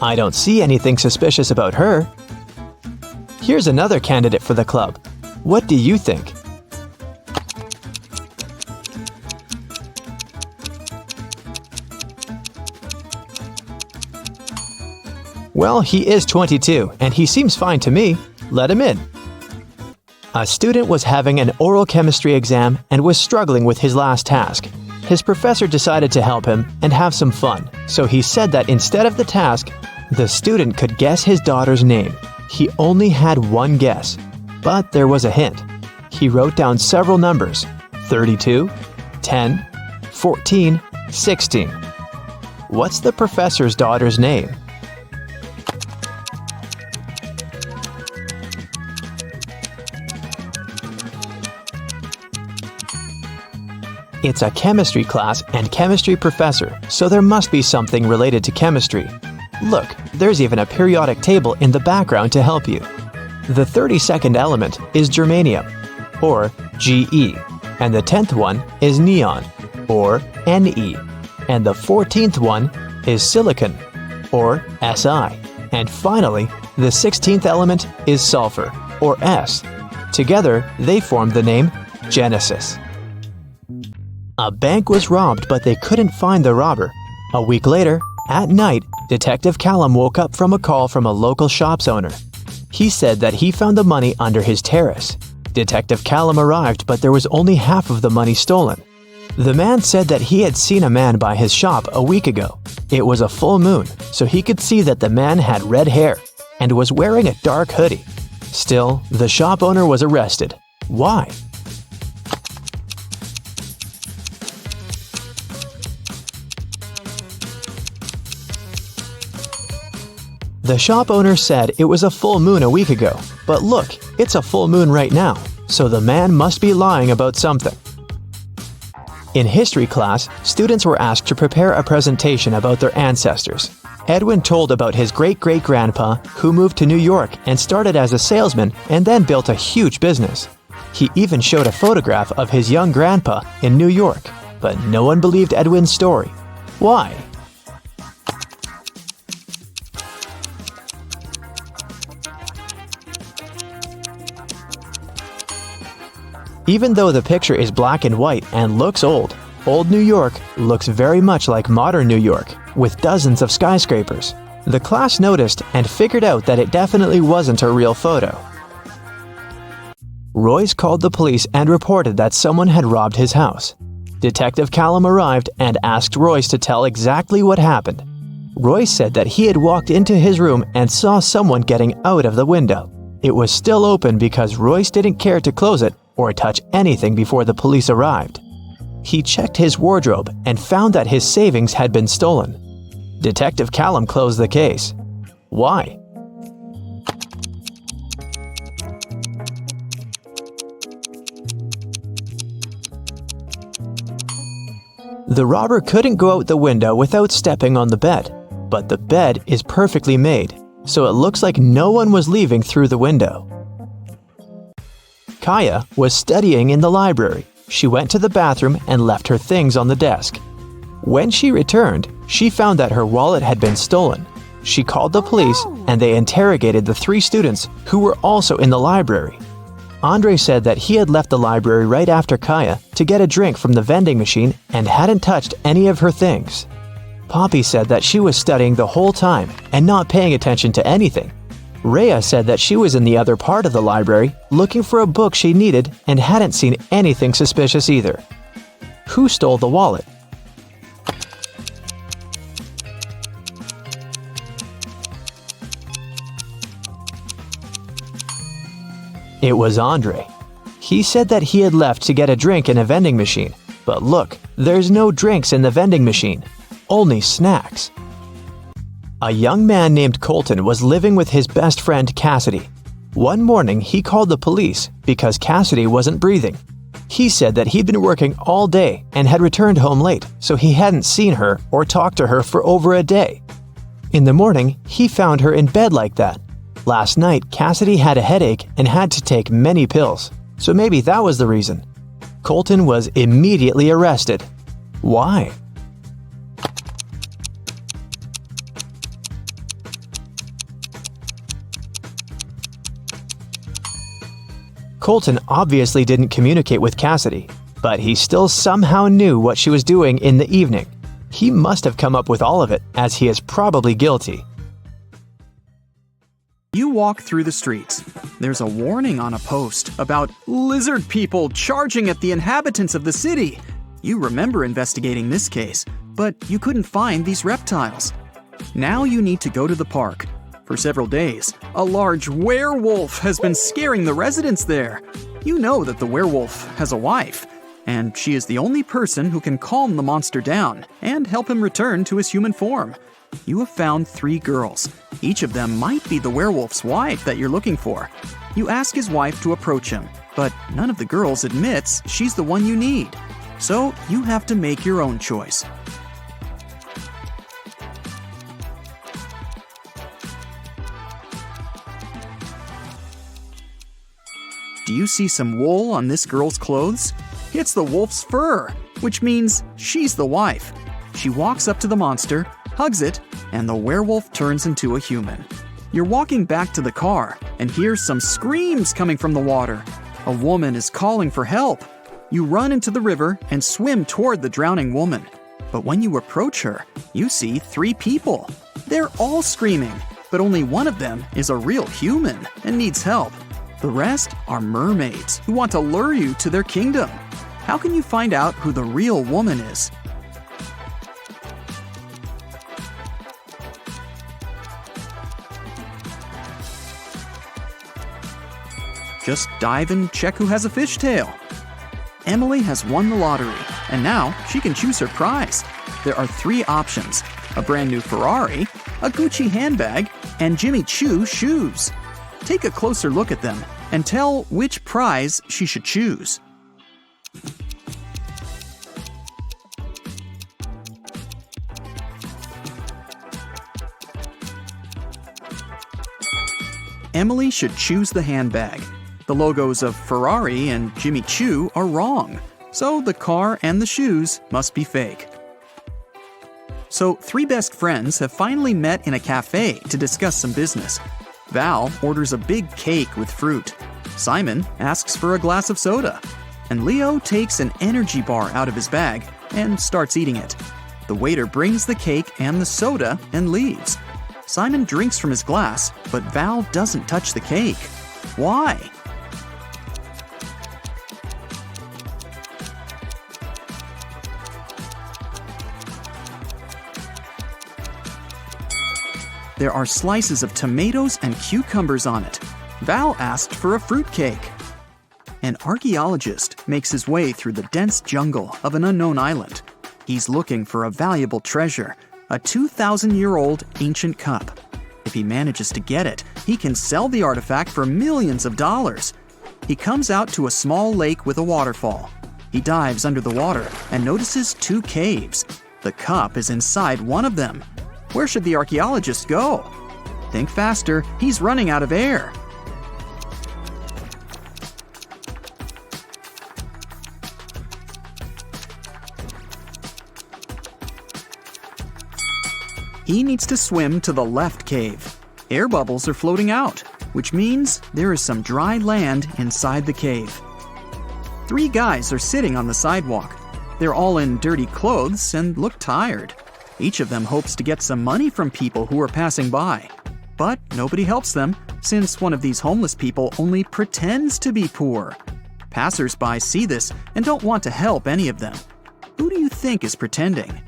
A: I don't see anything suspicious about her. Here's another candidate for the club. What do you think? Well, he is 22, and he seems fine to me. Let him in. A student was having an oral chemistry exam and was struggling with his last task. His professor decided to help him and have some fun, so he said that instead of the task, the student could guess his daughter's name. He only had one guess, but there was a hint. He wrote down several numbers: 32, 10, 14, 16. What's the professor's daughter's name? It's a chemistry class and chemistry professor, so there must be something related to chemistry. Look, there's even a periodic table in the background to help you. The 32nd element is germanium, or Ge, and the 10th one is neon, or Ne, and the 14th one is silicon, or Si, and finally, the 16th element is sulfur, or S. Together, they form the name Genesis. A bank was robbed, but they couldn't find the robber. A week later, at night, Detective Callum woke up from a call from a local shop's owner. He said that he found the money under his terrace. Detective Callum arrived, but there was only half of the money stolen. The man said that he had seen a man by his shop a week ago. It was a full moon, so he could see that the man had red hair and was wearing a dark hoodie. Still, the shop owner was arrested. Why? The shop owner said it was a full moon a week ago, but look, it's a full moon right now, so the man must be lying about something. In history class, students were asked to prepare a presentation about their ancestors. Edwin told about his great-great-grandpa who moved to New York and started as a salesman and then built a huge business. He even showed a photograph of his young grandpa in New York, but no one believed Edwin's story. Why? Even though the picture is black and white and looks old, old New York looks very much like modern New York, with dozens of skyscrapers. The class noticed and figured out that it definitely wasn't a real photo. Royce called the police and reported that someone had robbed his house. Detective Callum arrived and asked Royce to tell exactly what happened. Royce said that he had walked into his room and saw someone getting out of the window. It was still open because Royce didn't care to close it or touch anything before the police arrived. He checked his wardrobe and found that his savings had been stolen. Detective Callum closed the case. Why? The robber couldn't go out the window without stepping on the bed, but the bed is perfectly made, so it looks like no one was leaving through the window. Kaya was studying in the library. She went to the bathroom and left her things on the desk. When she returned, she found that her wallet had been stolen. She called the police and they interrogated the 3 students who were also in the library. Andre said that he had left the library right after Kaya to get a drink from the vending machine and hadn't touched any of her things. Poppy said that she was studying the whole time and not paying attention to anything. Rhea said that she was in the other part of the library looking for a book she needed and hadn't seen anything suspicious either. Who stole the wallet? It was Andre. He said that he had left to get a drink in a vending machine, but look, there's no drinks in the vending machine, only snacks. A young man named Colton was living with his best friend Cassidy. One morning, he called the police because Cassidy wasn't breathing. He said that he'd been working all day and had returned home late, so he hadn't seen her or talked to her for over a day. In the morning, he found her in bed like that. Last night, Cassidy had a headache and had to take many pills, so maybe that was the reason. Colton was immediately arrested. Why? Colton obviously didn't communicate with Cassidy, but he still somehow knew what she was doing in the evening. He must have come up with all of it, as he is probably guilty.
C: You walk through the streets. There's a warning on a post about lizard people charging at the inhabitants of the city. You remember investigating this case, but you couldn't find these reptiles. Now you need to go to the park. For several days, a large werewolf has been scaring the residents there. You know that the werewolf has a wife, and she is the only person who can calm the monster down and help him return to his human form. You have found 3 girls. Each of them might be the werewolf's wife that you're looking for. You ask his wife to approach him, but none of the girls admits she's the one you need. So you have to make your own choice. Do you see some wool on this girl's clothes? It's the wolf's fur, which means she's the wife. She walks up to the monster, hugs it, and the werewolf turns into a human. You're walking back to the car and hear some screams coming from the water. A woman is calling for help. You run into the river and swim toward the drowning woman. But when you approach her, you see 3 people. They're all screaming, but only one of them is a real human and needs help. The rest are mermaids who want to lure you to their kingdom. How can you find out who the real woman is? Just dive and check who has a fishtail. Emily has won the lottery, and now she can choose her prize. There are 3 options: a brand new Ferrari, a Gucci handbag, and Jimmy Choo shoes. Take a closer look at them and tell which prize she should choose. Emily should choose the handbag. The logos of Ferrari and Jimmy Choo are wrong, so the car and the shoes must be fake. So 3 best friends have finally met in a cafe to discuss some business. Val orders a big cake with fruit. Simon asks for a glass of soda. And Leo takes an energy bar out of his bag and starts eating it. The waiter brings the cake and the soda and leaves. Simon drinks from his glass, but Val doesn't touch the cake. Why? There are slices of tomatoes and cucumbers on it. Val asked for a fruitcake. An archaeologist makes his way through the dense jungle of an unknown island. He's looking for a valuable treasure, a 2,000-year-old ancient cup. If he manages to get it, he can sell the artifact for millions of dollars. He comes out to a small lake with a waterfall. He dives under the water and notices 2 caves. The cup is inside one of them. Where should the archaeologist go? Think faster, he's running out of air. He needs to swim to the left cave. Air bubbles are floating out, which means there is some dry land inside the cave. 3 guys are sitting on the sidewalk. They're all in dirty clothes and look tired. Each of them hopes to get some money from people who are passing by. But nobody helps them, since one of these homeless people only pretends to be poor. Passers-by see this and don't want to help any of them. Who do you think is pretending?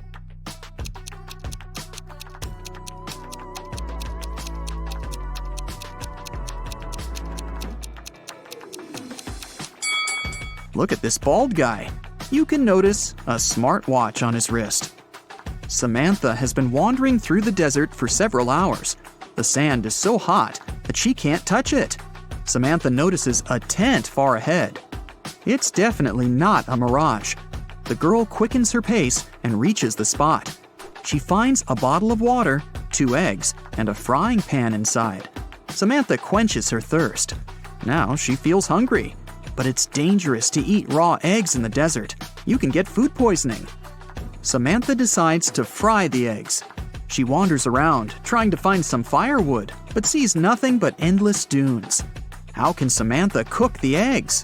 C: Look at this bald guy. You can notice a smartwatch on his wrist. Samantha has been wandering through the desert for several hours. The sand is so hot that she can't touch it. Samantha notices a tent far ahead. It's definitely not a mirage. The girl quickens her pace and reaches the spot. She finds a bottle of water, 2 eggs, and a frying pan inside. Samantha quenches her thirst. Now she feels hungry. But it's dangerous to eat raw eggs in the desert. You can get food poisoning. Samantha decides to fry the eggs. She wanders around, trying to find some firewood, but sees nothing but endless dunes. How can Samantha cook the eggs?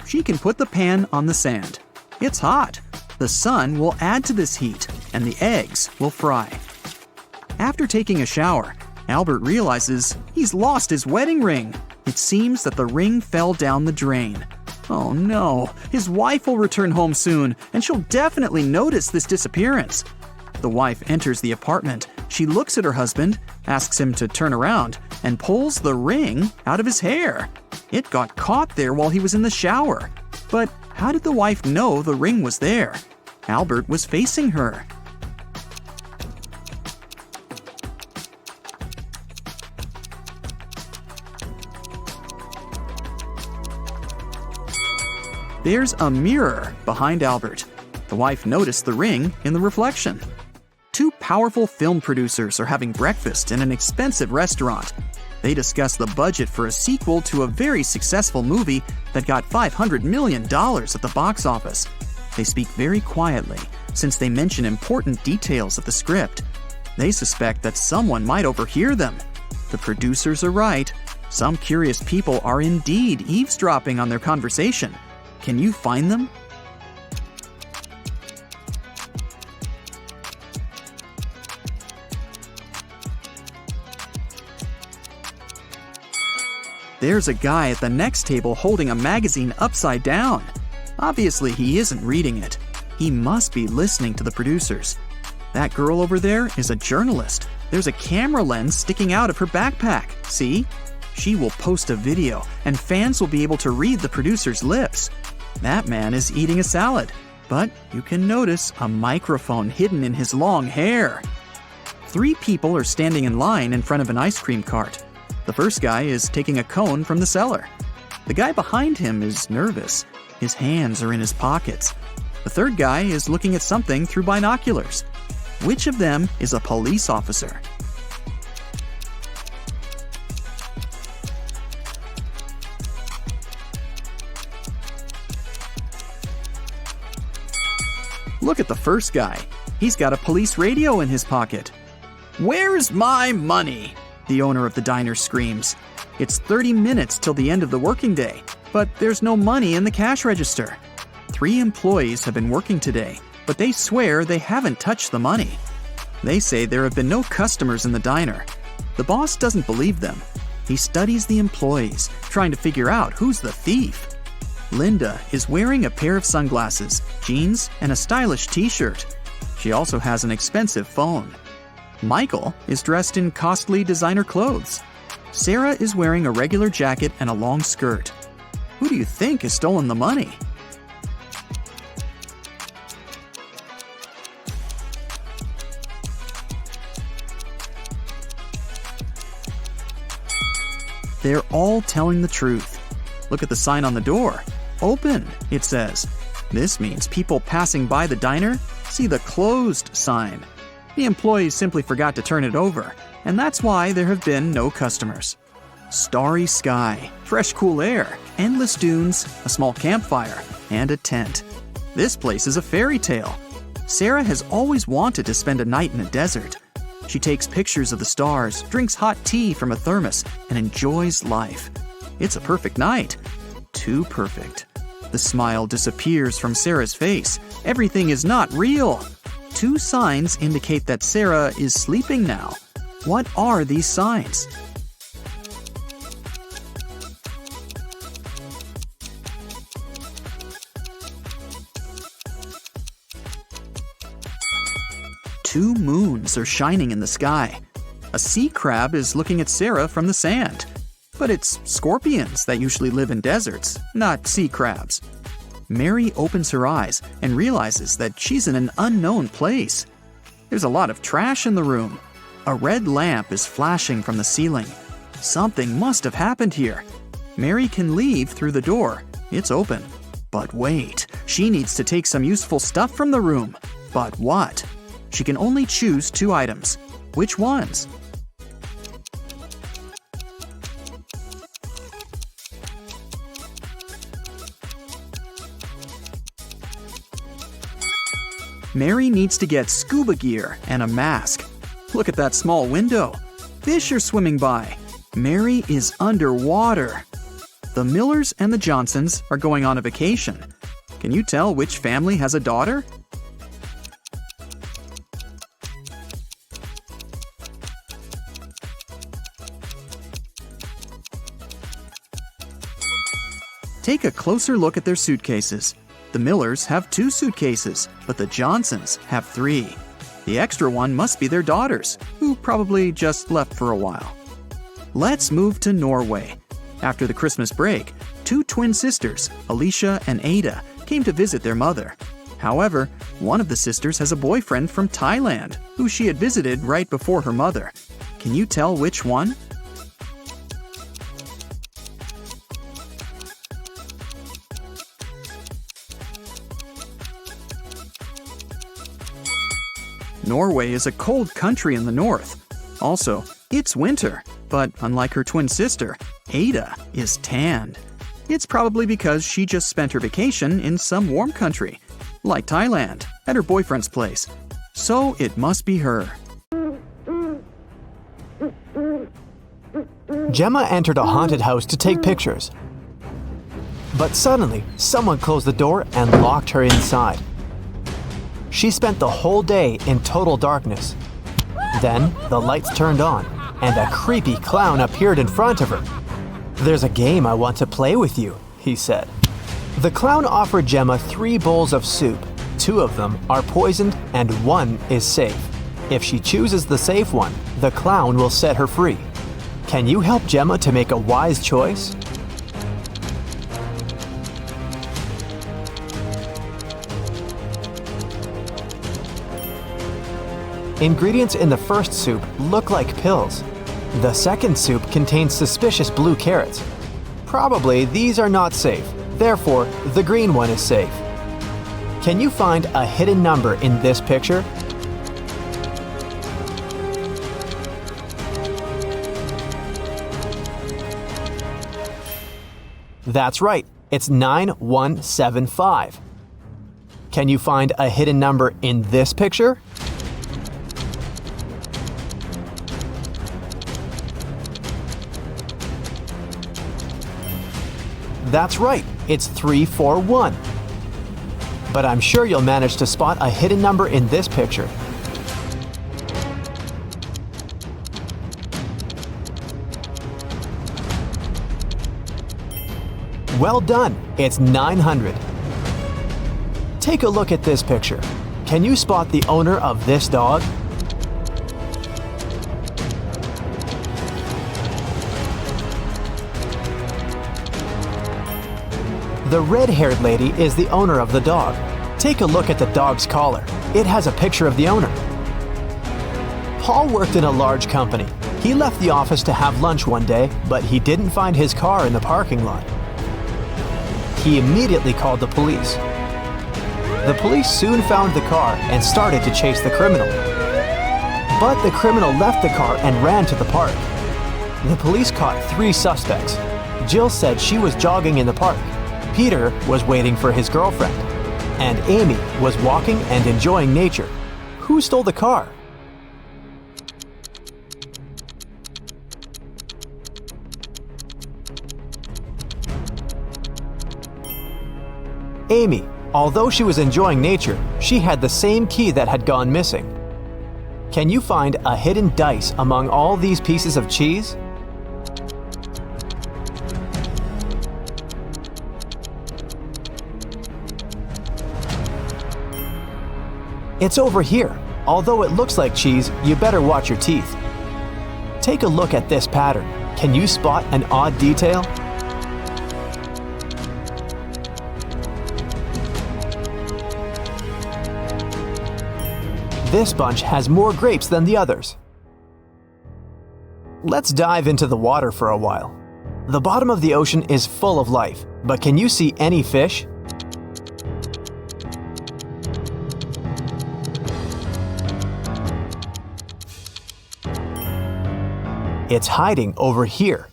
C: She can put the pan on the sand. It's hot. The sun will add to this heat, and the eggs will fry. After taking a shower, Albert realizes he's lost his wedding ring. It seems that the ring fell down the drain. Oh no, his wife will return home soon, and she'll definitely notice this disappearance. The wife enters the apartment. She looks at her husband, asks him to turn around, and pulls the ring out of his hair. It got caught there while he was in the shower. But how did the wife know the ring was there? Albert was facing her. There's a mirror behind Albert. The wife noticed the ring in the reflection. Two powerful film producers are having breakfast in an expensive restaurant. They discuss the budget for a sequel to a very successful movie that got $500 million at the box office. They speak very quietly, since they mention important details of the script. They suspect that someone might overhear them. The producers are right. Some curious people are indeed eavesdropping on their conversation. Can you find them? There's a guy at the next table holding a magazine upside down. Obviously, he isn't reading it. He must be listening to the producers. That girl over there is a journalist. There's a camera lens sticking out of her backpack. See? She will post a video, and fans will be able to read the producer's lips. That man is eating a salad, but you can notice a microphone hidden in his long hair. 3 people are standing in line in front of an ice cream cart. The first guy is taking a cone from the seller. The guy behind him is nervous. His hands are in his pockets. The third guy is looking at something through binoculars. Which of them is a police officer? Look at the first guy. He's got a police radio in his pocket. "Where's my money?" the owner of the diner screams. It's 30 minutes till the end of the working day, but there's no money in the cash register. 3 employees have been working today, but they swear they haven't touched the money. They say there have been no customers in the diner. The boss doesn't believe them. He studies the employees, trying to figure out who's the thief. Linda is wearing a pair of sunglasses, jeans, and a stylish t-shirt. She also has an expensive phone. Michael is dressed in costly designer clothes. Sarah is wearing a regular jacket and a long skirt. Who do you think has stolen the money? They're all telling the truth. Look at the sign on the door. Open, it says. This means people passing by the diner see the closed sign. The employees simply forgot to turn it over, and that's why there have been no customers. Starry sky, fresh cool air, endless dunes, a small campfire, and a tent. This place is a fairy tale. Sarah has always wanted to spend a night in a desert. She takes pictures of the stars, drinks hot tea from a thermos, and enjoys life. It's a perfect night. Too perfect. The smile disappears from Sarah's face. Everything is not real. 2 signs indicate that Sarah is sleeping now. What are these signs? Two moons are shining in the sky. A sea crab is looking at Sarah from the sand. But it's scorpions that usually live in deserts, not sea crabs. Mary opens her eyes and realizes that she's in an unknown place. There's a lot of trash in the room. A red lamp is flashing from the ceiling. Something must have happened here. Mary can leave through the door. It's open. But wait, she needs to take some useful stuff from the room. But what? She can only choose 2 items. Which ones? Mary needs to get scuba gear and a mask. Look at that small window. Fish are swimming by. Mary is underwater. The Millers and the Johnsons are going on a vacation. Can you tell which family has a daughter? Take a closer look at their suitcases. The Millers have 2 suitcases, but the Johnsons have 3. The extra one must be their daughters, who probably just left for a while. Let's move to Norway. After the Christmas break, 2 twin sisters, Alicia and Ada, came to visit their mother. However, one of the sisters has a boyfriend from Thailand, who she had visited right before her mother. Can you tell which one? Norway is a cold country in the north. Also, it's winter, but unlike her twin sister, Ada is tanned. It's probably because she just spent her vacation in some warm country, like Thailand, at her boyfriend's place. So it must be her.
A: Gemma entered a haunted house to take pictures. But suddenly, someone closed the door and locked her inside. She spent the whole day in total darkness. Then, the lights turned on, and a creepy clown appeared in front of her. "There's a game I want to play with you," he said. The clown offered Gemma 3 bowls of soup. 2 of them are poisoned and 1 is safe. If she chooses the safe one, the clown will set her free. Can you help Gemma to make a wise choice? Ingredients in the first soup look like pills. The second soup contains suspicious blue carrots. Probably these are not safe, therefore the green one is safe. Can you find a hidden number in this picture? That's right, it's 9175. Can you find a hidden number in this picture? That's right, it's 341. But I'm sure you'll manage to spot a hidden number in this picture. Well done, it's 900. Take a look at this picture. Can you spot the owner of this dog? The red-haired lady is the owner of the dog. Take a look at the dog's collar. It has a picture of the owner. Paul worked in a large company. He left the office to have lunch one day, but he didn't find his car in the parking lot. He immediately called the police. The police soon found the car and started to chase the criminal. But the criminal left the car and ran to the park. The police caught 3 suspects. Jill said she was jogging in the park. Peter was waiting for his girlfriend. And Amy was walking and enjoying nature. Who stole the car? Amy. Although she was enjoying nature, she had the same key that had gone missing. Can you find a hidden dice among all these pieces of cheese? It's over here. Although it looks like cheese, you better watch your teeth. Take a look at this pattern. Can you spot an odd detail? This bunch has more grapes than the others. Let's dive into the water for a while. The bottom of the ocean is full of life, but can you see any fish? It's hiding over here.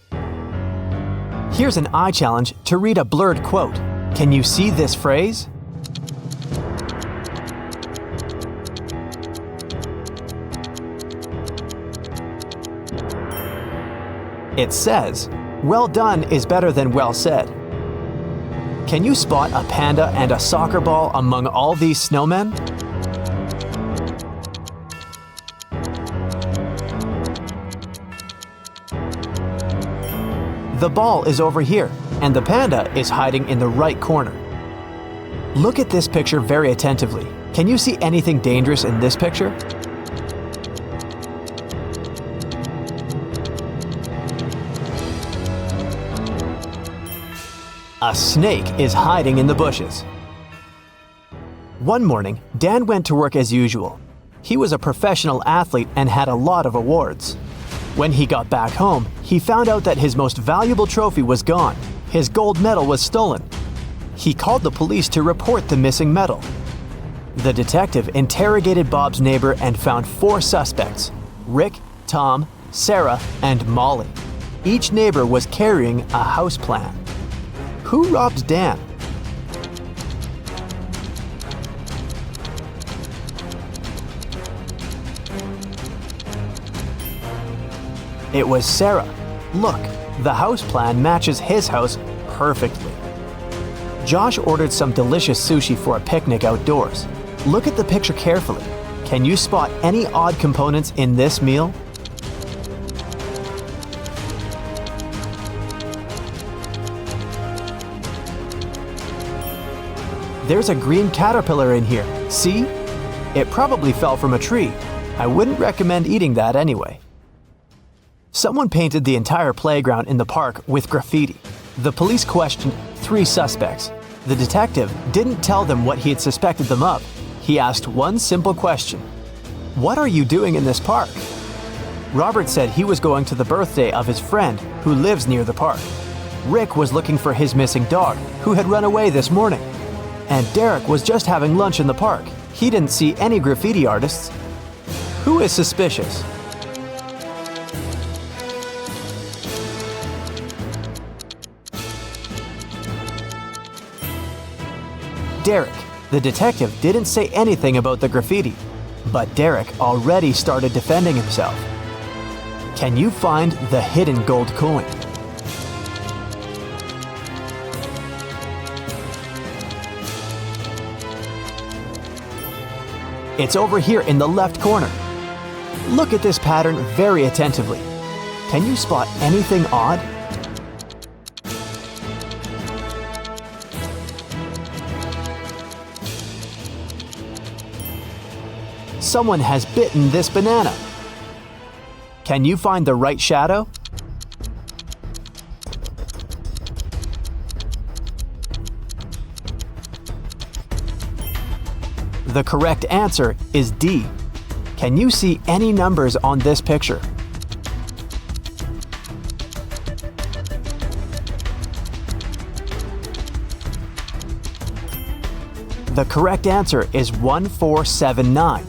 A: Here's an eye challenge to read a blurred quote. Can you see this phrase? It says, "Well done is better than well said." Can you spot a panda and a soccer ball among all these snowmen? The ball is over here, and the panda is hiding in the right corner. Look at this picture very attentively. Can you see anything dangerous in this picture? A snake is hiding in the bushes. One morning, Dan went to work as usual. He was a professional athlete and had a lot of awards. When he got back home, he found out that his most valuable trophy was gone. His gold medal was stolen. He called the police to report the missing medal. The detective interrogated Bob's neighbor and found 4 suspects: Rick, Tom, Sarah, and Molly. Each neighbor was carrying a house plan. Who robbed Dan? It was Sarah. Look, the house plan matches his house perfectly. Josh ordered some delicious sushi for a picnic outdoors. Look at the picture carefully. Can you spot any odd components in this meal? There's a green caterpillar in here. See? It probably fell from a tree. I wouldn't recommend eating that anyway. Someone painted the entire playground in the park with graffiti. The police questioned 3 suspects. The detective didn't tell them what he had suspected them of. He asked one simple question: "What are you doing in this park?" Robert said he was going to the birthday of his friend who lives near the park. Rick was looking for his missing dog who had run away this morning. And Derek was just having lunch in the park. He didn't see any graffiti artists. Who is suspicious? Derek. The detective didn't say anything about the graffiti, but Derek already started defending himself. Can you find the hidden gold coin? It's over here in the left corner. Look at this pattern very attentively. Can you spot anything odd? Someone has bitten this banana. Can you find the right shadow? The correct answer is D. Can you see any numbers on this picture? The correct answer is 1479.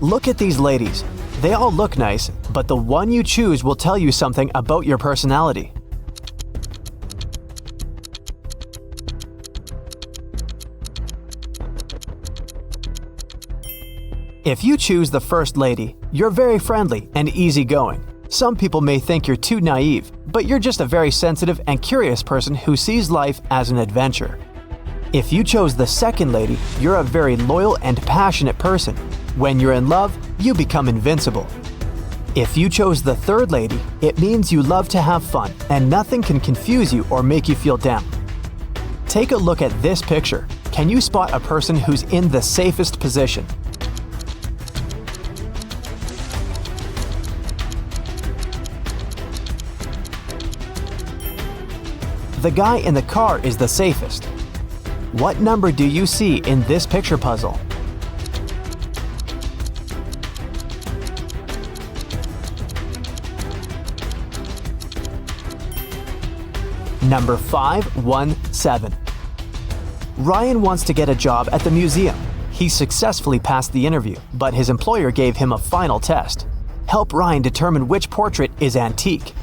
A: Look at these ladies. They all look nice, but the one you choose will tell you something about your personality. If you choose the first lady, you're very friendly and easygoing. Some people may think you're too naive, but you're just a very sensitive and curious person who sees life as an adventure. If you chose the second lady, you're a very loyal and passionate person. When you're in love, you become invincible. If you chose the third lady, it means you love to have fun and nothing can confuse you or make you feel down. Take a look at this picture. Can you spot a person who's in the safest position? The guy in the car is the safest. What number do you see in this picture puzzle? Number 517. Ryan wants to get a job at the museum. He successfully passed the interview, but his employer gave him a final test. Help Ryan determine which portrait is antique.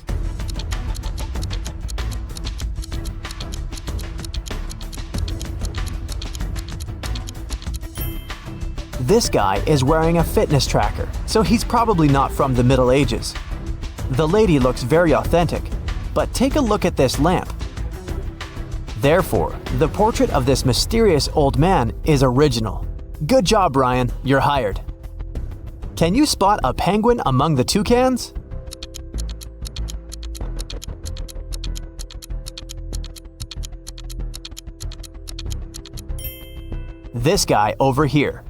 A: This guy is wearing a fitness tracker, so he's probably not from the Middle Ages. The lady looks very authentic, but take a look at this lamp. Therefore, the portrait of this mysterious old man is original. Good job, Ryan, you're hired. Can you spot a penguin among the toucans? This guy over here.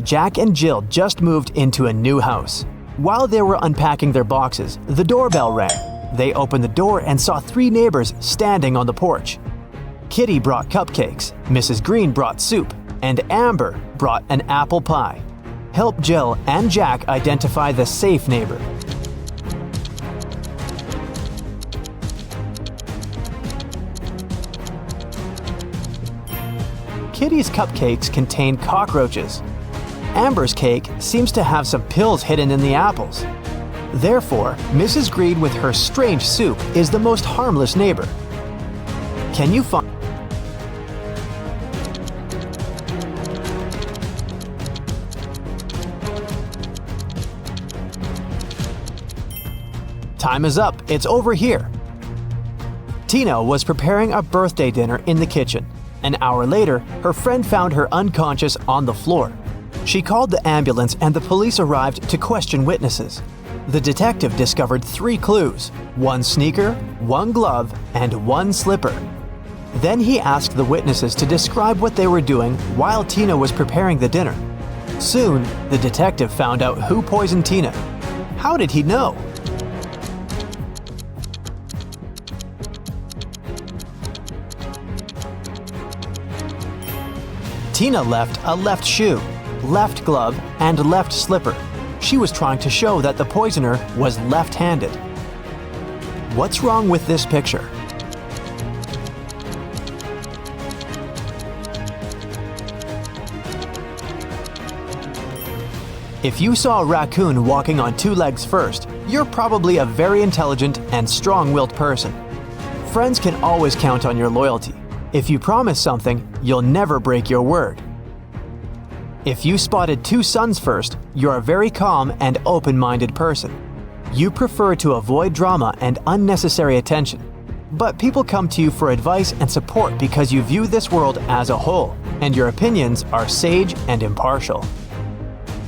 A: Jack and Jill just moved into a new house. While they were unpacking their boxes, the doorbell rang. They opened the door and saw 3 neighbors standing on the porch. Kitty brought cupcakes, Mrs. Green brought soup, and Amber brought an apple pie. Help Jill and Jack identify the safe neighbor. Kitty's cupcakes contain cockroaches. Amber's cake seems to have some pills hidden in the apples. Therefore, Mrs. Green with her strange soup is the most harmless neighbor. Can you find... Time is up, it's over here. Tina was preparing a birthday dinner in the kitchen. An hour later, her friend found her unconscious on the floor. She called the ambulance and the police arrived to question witnesses. The detective discovered 3 clues: 1 sneaker, 1 glove, and 1 slipper. Then he asked the witnesses to describe what they were doing while Tina was preparing the dinner. Soon, the detective found out who poisoned Tina. How did he know? Tina left a left shoe, left glove, and left slipper. She was trying to show that the poisoner was left-handed. What's wrong with this picture? If you saw a raccoon walking on 2 legs first, you're probably a very intelligent and strong-willed person. Friends can always count on your loyalty. If you promise something, you'll never break your word. If you spotted 2 suns first, you're a very calm and open-minded person. You prefer to avoid drama and unnecessary attention. But people come to you for advice and support because you view this world as a whole, and your opinions are sage and impartial.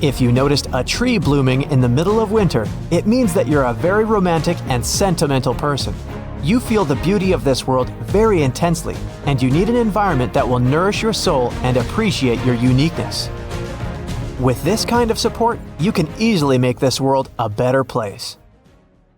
A: If you noticed a tree blooming in the middle of winter, it means that you're a very romantic and sentimental person. You feel the beauty of this world very intensely, and you need an environment that will nourish your soul and appreciate your uniqueness. With this kind of support, you can easily make this world a better place.